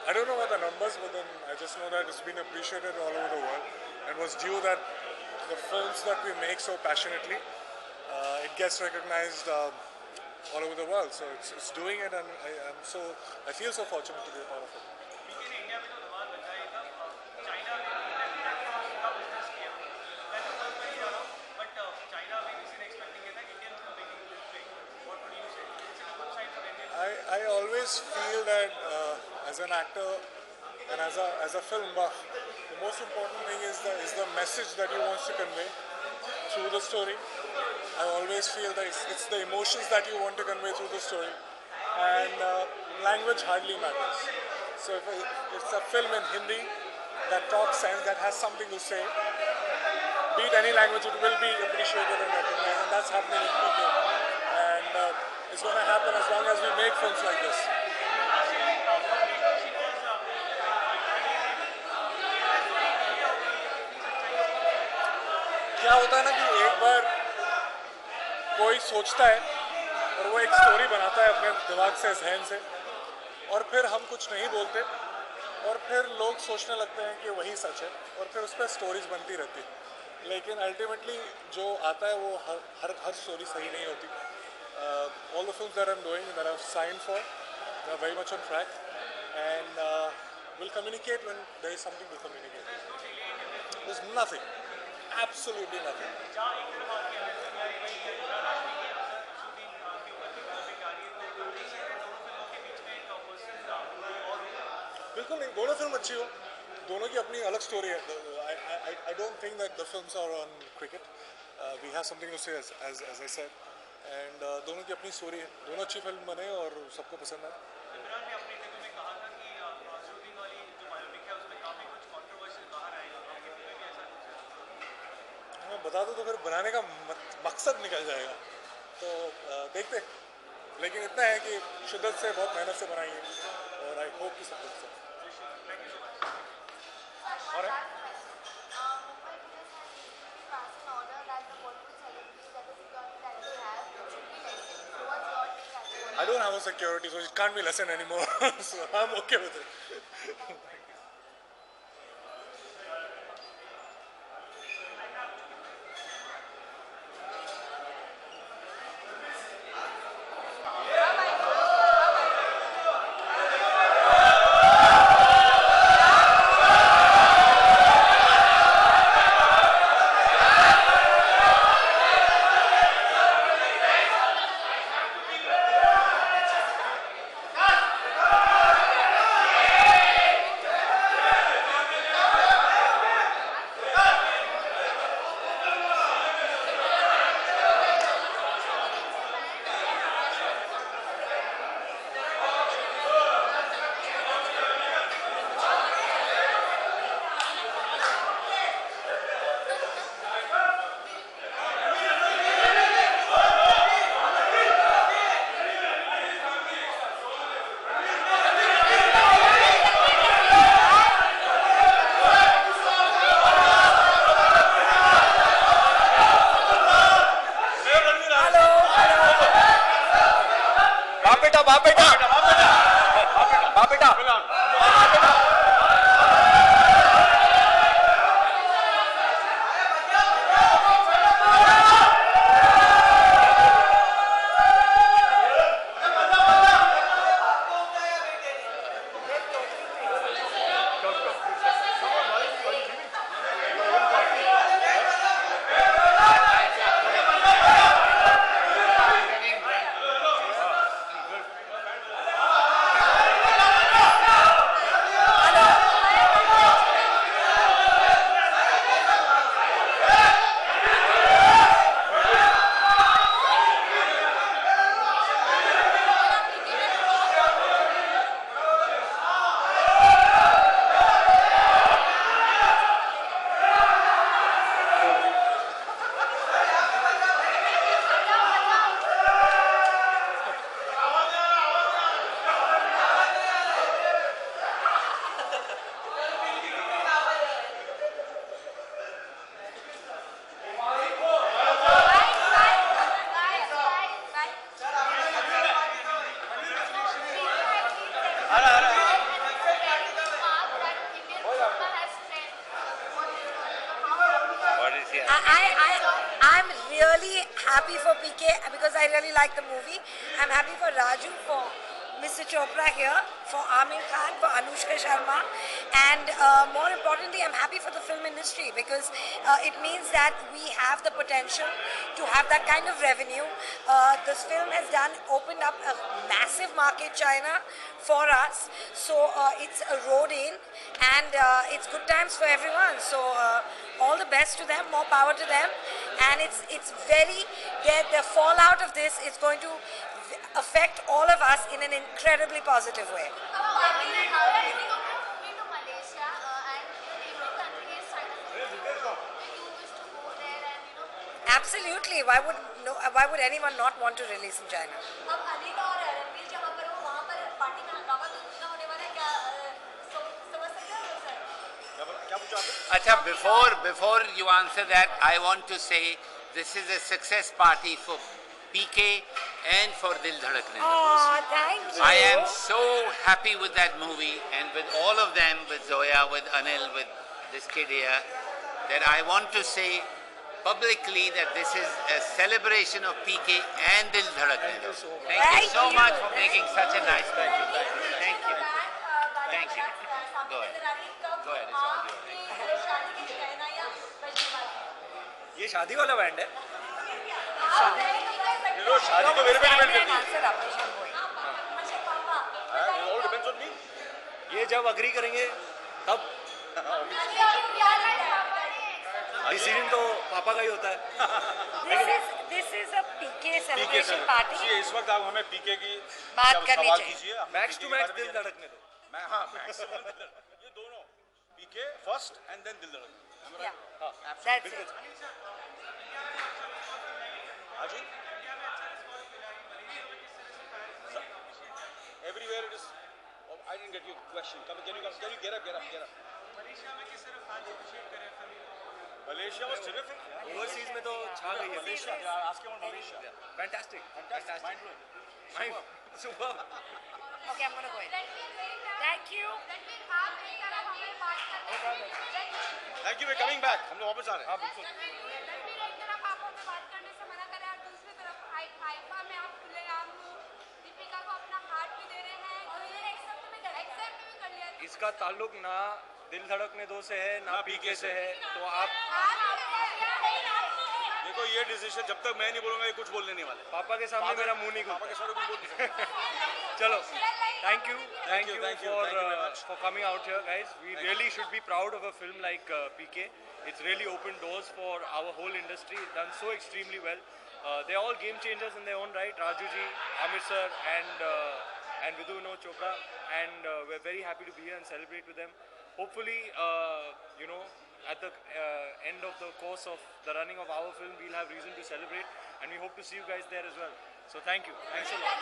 I don't know what the numbers, but then I just know that it's been appreciated all over the world, and was due that the films that we make so passionately, it gets recognized all over the world. So it's doing it, and I feel so fortunate to be a part of it. always feel that as an actor and as a film buff, the most important thing is the message that he wants to convey through the story. I always feel that it's the emotions that you want to convey through the story, and language hardly matters. So if it's a film in Hindi that talks sense, that has something to say, be it any language, it will be appreciated and recognized, and that's happening with PK. And it's going to happen as long as we make films like this. क्या होता है ना कि एक बार कोई सोचता है और वो एक स्टोरी बनाता है अपने दिमाग से, जहन से, और फिर हम कुछ नहीं बोलते और फिर लोग सोचने लगते हैं कि वही सच है और फिर उस पर स्टोरीज बनती रहती है। लेकिन अल्टीमेटली जो आता है वो हर स्टोरी सही नहीं होती। All the films that I'm doing, that I've signed for, they are very much on track, and will communicate when there is something to communicate. There's nothing, absolutely nothing. बिल्कुल नहीं, दोनों फिल्म अच्छी हो, दोनों की अपनी अलग स्टोरी है. I don't think that the films are on cricket. We have something to say, as I said, and दोनों की अपनी स्टोरी है, दोनों अच्छी फिल्म बने और सबको पसंद आए. हाँ, बता दो तो फिर बनाने का मकसद निकल जाएगा, तो देखते. लेकिन इतना है कि शिद्दत से, बहुत मेहनत से बनाई है और आई होप कि सब कुछ से. I don't have a security, so it can't be lessened anymore. So I'm okay with it. I'm really happy for PK because I really like the movie. I'm happy for Raju for Mr. Chopra here, for Amir Khan, for Anushka Sharma, and more importantly, I'm happy for the film industry because it means that we have the potential to have that kind of revenue. This film has opened up a massive market, China, for us. So it's a road in, and it's good times for everyone. So all the best to them, more power to them, and it's very the fallout of this is going to affect all of us in an incredibly positive way. Absolutely. Why would anyone not want to release in China? Acha, before you answer that, I want to say this is a success party for PK and for Dil Dhadakne. Oh, thank you. I am so happy with that movie and with all of them, with Zoya, with Anil, with this kid here, that I want to say publicly that this is a celebration of PK and Dil Dhadakne. Thank you so much for making such a nice movie. Thank you. Thank you. Go ahead. Go ahead. It's all yours. ये शादी वाला band है शादी तो मेरे पे depend करती है ऑल डिपेंड्स ऑन मी ये जब अग्री करेंगे तब डिसीजन तो पापा का ही होता है This is a PK celebration party. इस वक्त आप हमें पीके की बात करनी सवाल चाहिए. कीजिए मैक्स टू मैक्स दिल धड़कने दो मैं हाँ मैक्स ये दोनों पीके फर्स्ट एंड देन दिल धड़कने हाँ That's it. Haji? Everywhere it is. Oh, I didn't get your question. Can you get up? Malaysia was terrific. Overseas में तो छा गई है. Malaysia. Ask him about Malaysia. Fantastic. Mind blowing. Super. Okay, I'm gonna go in. Thank you. Thank you. We're coming back. हम लोग वापस आ रहे हैं. हाँ बिल्कुल. इसका ताल्लुक ना दिल धड़कने दो से है ना पीके से है तो आप देखो ये डिसीजन जब तक मैं नहीं बोलूंगा ये कुछ बोलने नहीं वाले पापा के सामने मेरा मुंह नहीं पापा के सामने कुछ बोल नहीं चलो thank you for coming out here guys we really should be proud of a film like PK it's really opened doors for our whole industry it's done so extremely well they're all game changers in their own right Raju ji Amir sir and Vidhu Vinod Chopra and we're very happy to be here and celebrate with them. Hopefully, at the end of the course of the running of our film, we'll have reason to celebrate and we hope to see you guys there as well. So thank you. Thanks a lot.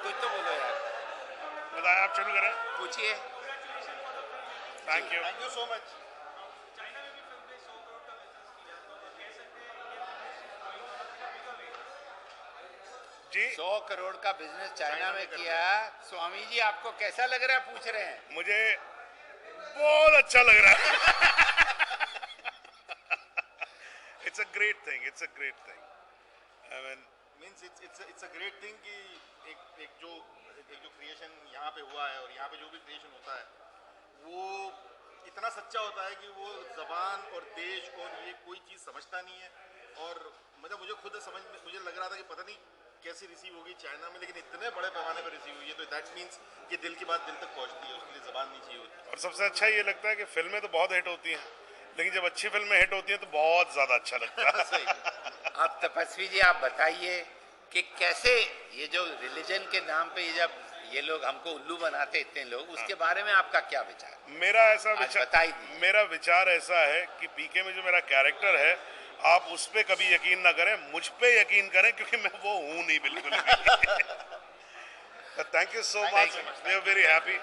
कुछ तो बोलो यार बताया आप शुरू करें पूछिए thank you so much जी 100 करोड़ का बिजनेस चाइना में किया स्वामी जी आपको कैसा लग रहा है पूछ रहे हैं मुझे बहुत अच्छा लग रहा है it's a great thing I mean means it's a great thing कि एक जो क्रिएशन यहाँ पे हुआ है और यहाँ पे जो भी क्रिएशन होता है वो इतना सच्चा होता है कि वो ज़बान और देश और ये कोई चीज़ समझता नहीं है और मतलब मुझे खुद मुझे लग रहा था कि पता नहीं कैसे रिसीव होगी चाइना में लेकिन इतने बड़े पैमाने पर रिसीव हुई है तो दैट मीन्स कि दिल की बात दिल तक पहुँचती है उसके लिए ज़बान नहीं चाहिए होती और सबसे अच्छा ये लगता है कि फिल्में तो बहुत हिट होती हैं लेकिन जब अच्छी फिल्में हिट होती हैं तो बहुत ज़्यादा अच्छा लगता है आप तपस्वी जी आप बताइए कि कैसे ये जो रिलीजन के नाम पे जब ये लोग हमको उल्लू बनाते इतने लोग, उसके बारे में आपका क्या विचार? मेरा विचार ऐसा है कि पीके में जो मेरा कैरेक्टर है, आप उस पे कभी यकीन ना करें, मुझ पे यकीन करें, क्योंकि मैं वो हूं नहीं बिल्कुल भी। Thank you so much, we are very happy.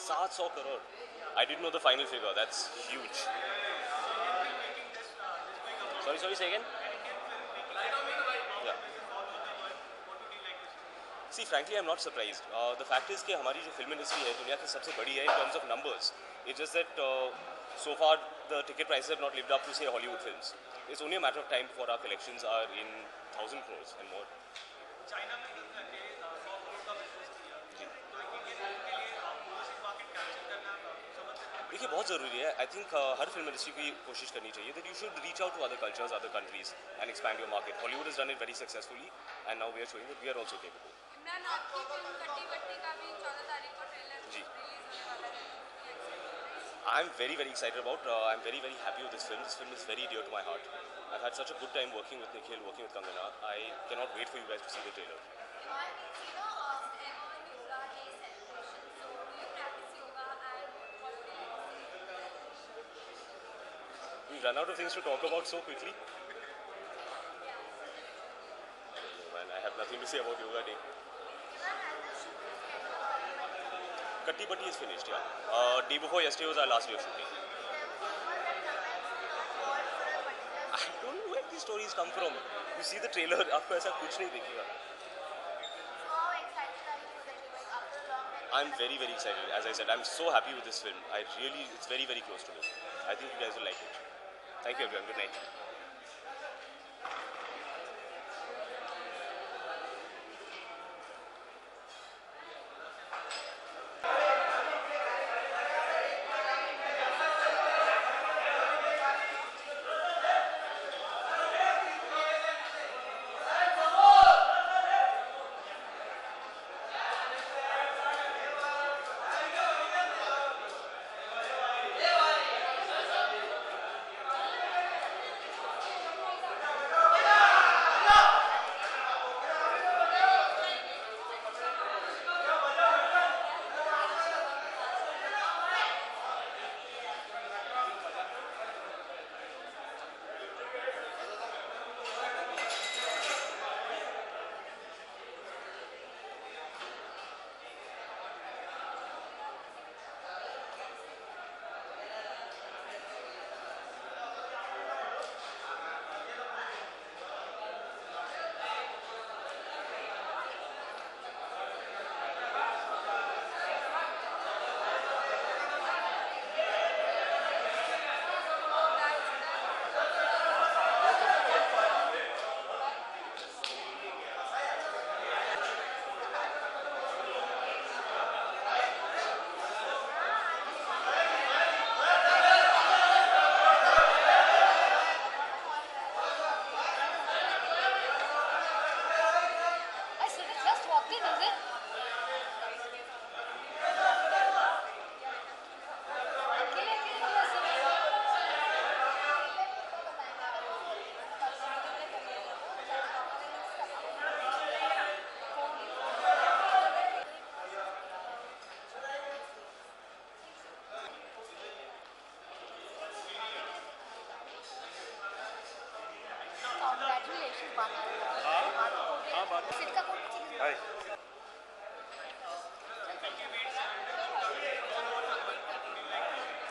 $700 crore. I didn't know the final figure. That's huge. Sorry, say again? Yeah. See, frankly, I'm not surprised. The fact is that our film industry is the biggest in terms of numbers. It's just that so far the ticket prices have not lived up to, say, Hollywood films. It's only a matter of time before our collections are in 1,000 crores and more. देखिए बहुत ज़रूरी है. I think her film industry को कोशिश करनी चाहिए that you should reach out to other cultures, other countries and expand your market. Hollywood has done it very successfully and now we are showing that we are also capable. Imran, आपकी film कट्टी बट्टी का भी 14 तारीख को trailer release होने वाला है. I'm very excited about. I'm very happy with this film. This film is very dear to my heart. I've had such a good time working with Nikhil, working with Kangana. I cannot wait for you guys to see the trailer. We run out of things to talk about so quickly. Oh, man, I have nothing to say about Yoga Day. Katti Batti is finished, yeah. Day before yesterday was our last day of shooting. I don't know where these stories come from. You see the trailer, आपको ऐसा कुछ नहीं दिखेगा. I'm very, very excited. As I said, I'm so happy with this film. It's very, very close to me. I think you guys will like it. Thank you everyone. Good night.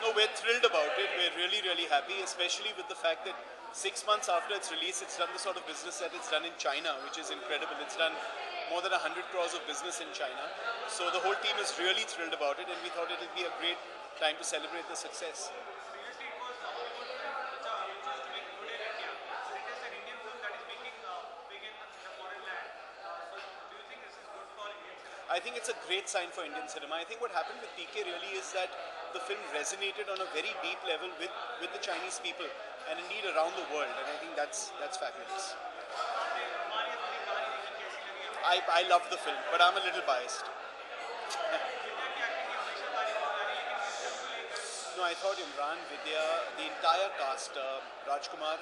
No, we're thrilled about it. We're really, really happy, especially with the fact that 6 months after its release, it's done the sort of business that it's done in China, which is incredible. It's done more than 100 crores of business in China. So the whole team is really thrilled about it, and we thought it would be a great time to celebrate the success. I think it's a great sign for Indian cinema. I think what happened with PK really is that the film resonated on a very deep level with the Chinese people and indeed around the world, and I think that's fabulous. I love the film, but I'm a little biased. No, I thought Imran, Vidya, the entire cast, Rajkumar,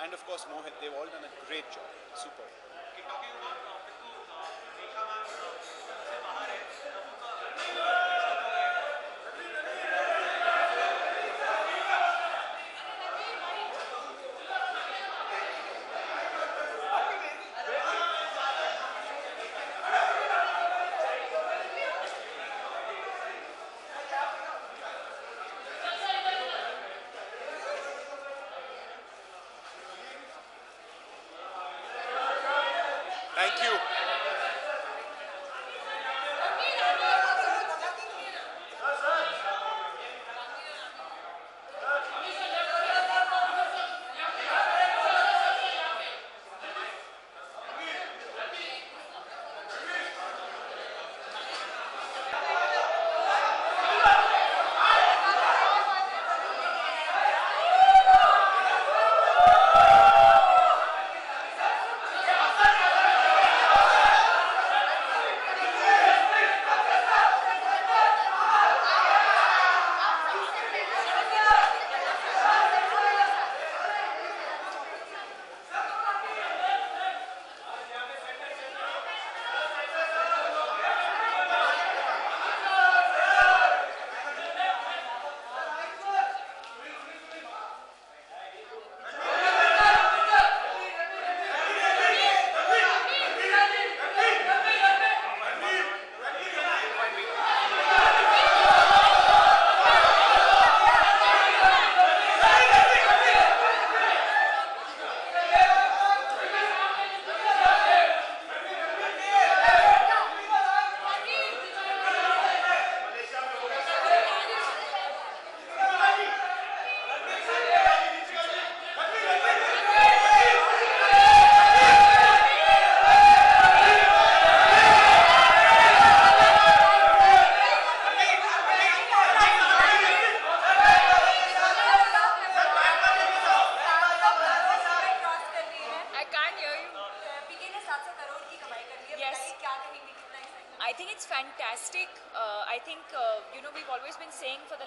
and of course Mohit, they've all done a great job. Super. Thank you.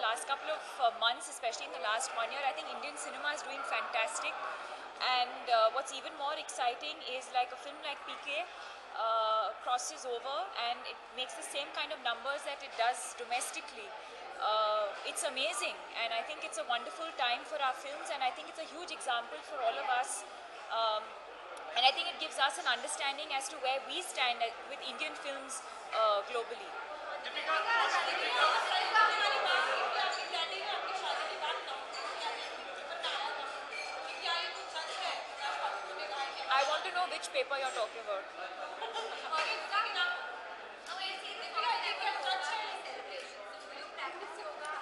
last couple of months, especially in the last 1 year. I think Indian cinema is doing fantastic. And what's even more exciting is like a film like PK crosses over and it makes the same kind of numbers that it does domestically. It's amazing, and I think it's a wonderful time for our films, and I think it's a huge example for all of us. And I think it gives us an understanding as to where we stand with Indian films globally. I want to know which paper you're talking about.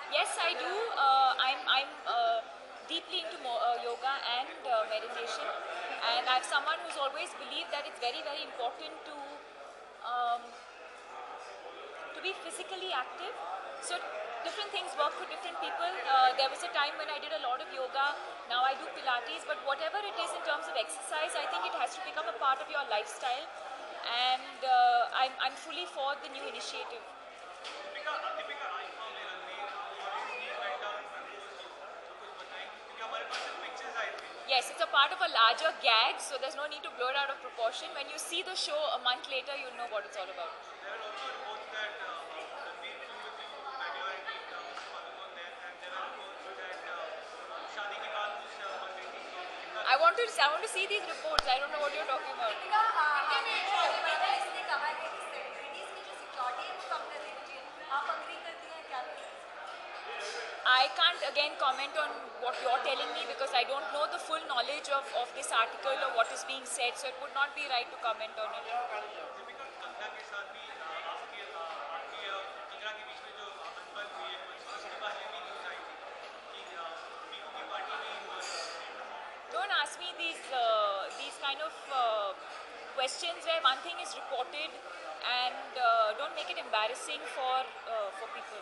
Yes, I do. I'm deeply into yoga and meditation, and I'm someone who's always believed that it's very, very important to be physically active. So different things work for different people. There was a time when I did a lot of yoga. Now I do Pilates, but whatever it is in terms of exercise, I think it has to become a part of your lifestyle, and I'm fully for the new initiative. Yes, it's a part of a larger gag, so there's no need to blow it out of proportion. When you see the show a month later, you'll know what it's all about. I want to see these reports. I don't know what you're talking about. I can't again comment on what you're telling me because I don't know the full knowledge of this article or what is being said, so it would not be right to comment on it. Don't ask me these kind of questions where one thing is reported, and don't make it embarrassing for people.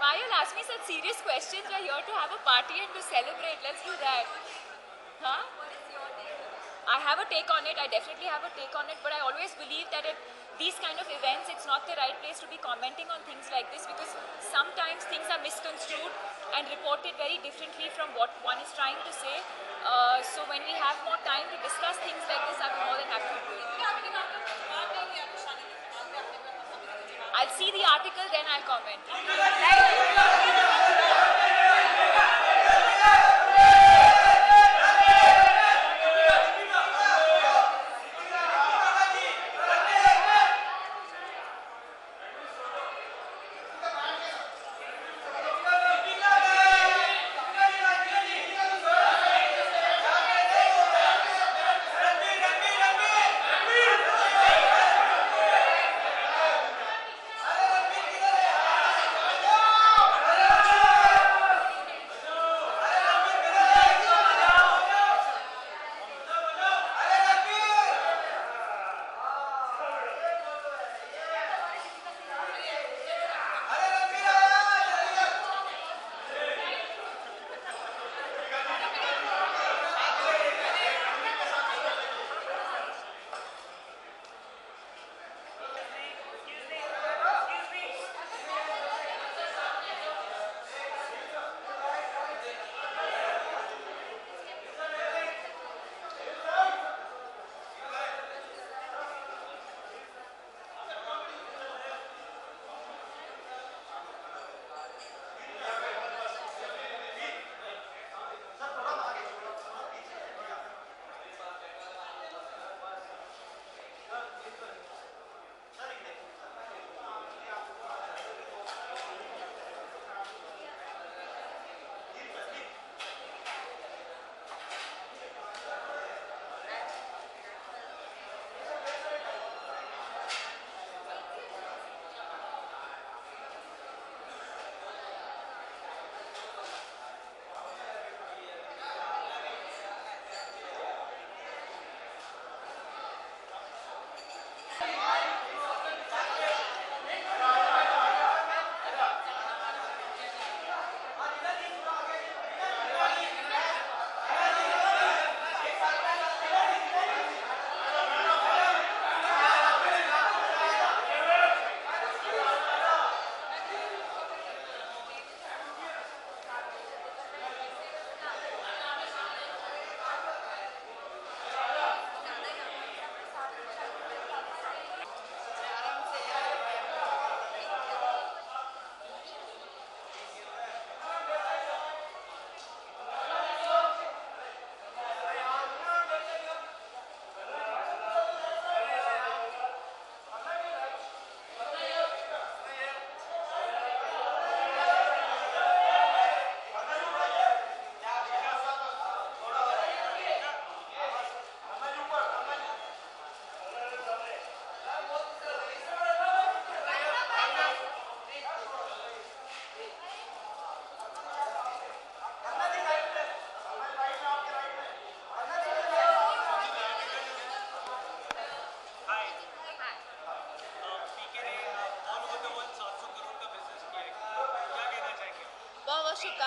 Why you'll ask me such serious questions? We're here to have a party and to celebrate. Let's do that. Huh? I have a take on it. I definitely have a take on it. But I always believe that at these kind of events, it's not the right place to be commenting on things like this because sometimes things are misconstrued and reported very differently from what one is trying to say. So when we have more time to discuss things like this, I'm more than happy to do it. I'll see the article, then I'll comment.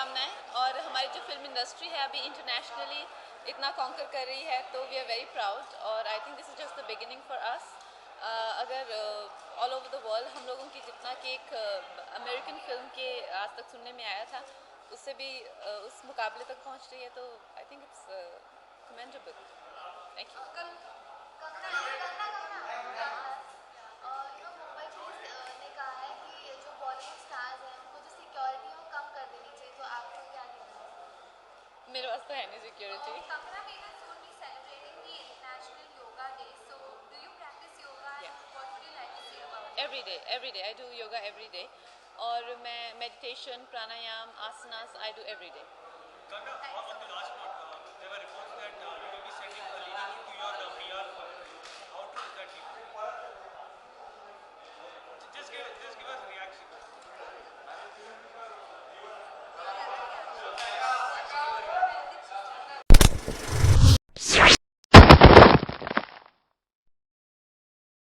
शुभकामनाएं। और हमारी जो film industry है अभी internationally इतना conquer कर रही है तो वी आर वेरी प्राउड और I think this is just the beginning for us. अगर ऑल ओवर द वर्ल्ड हम लोगों की जितना कि एक अमेरिकन फिल्म के आज तक सुनने में आया था उससे भी उस मुकाबले तक पहुंच रही है तो I think it's commendable. Thank you. Mumbai police ने कहा है कि जो बॉलीवुड स्टार्स हैं उनको जो सिक्योरिटी है वो कम कर देनी चाहिए, तो आपको क्या कहना है? मेरे पास तो है नहीं security. Kamala Harris would be celebrating the International Yoga Day. So, do you practice yoga and what would you like to say about it? Every day I do yoga every day और मैं meditation pranayama asanas I do every day. Just give us a reaction.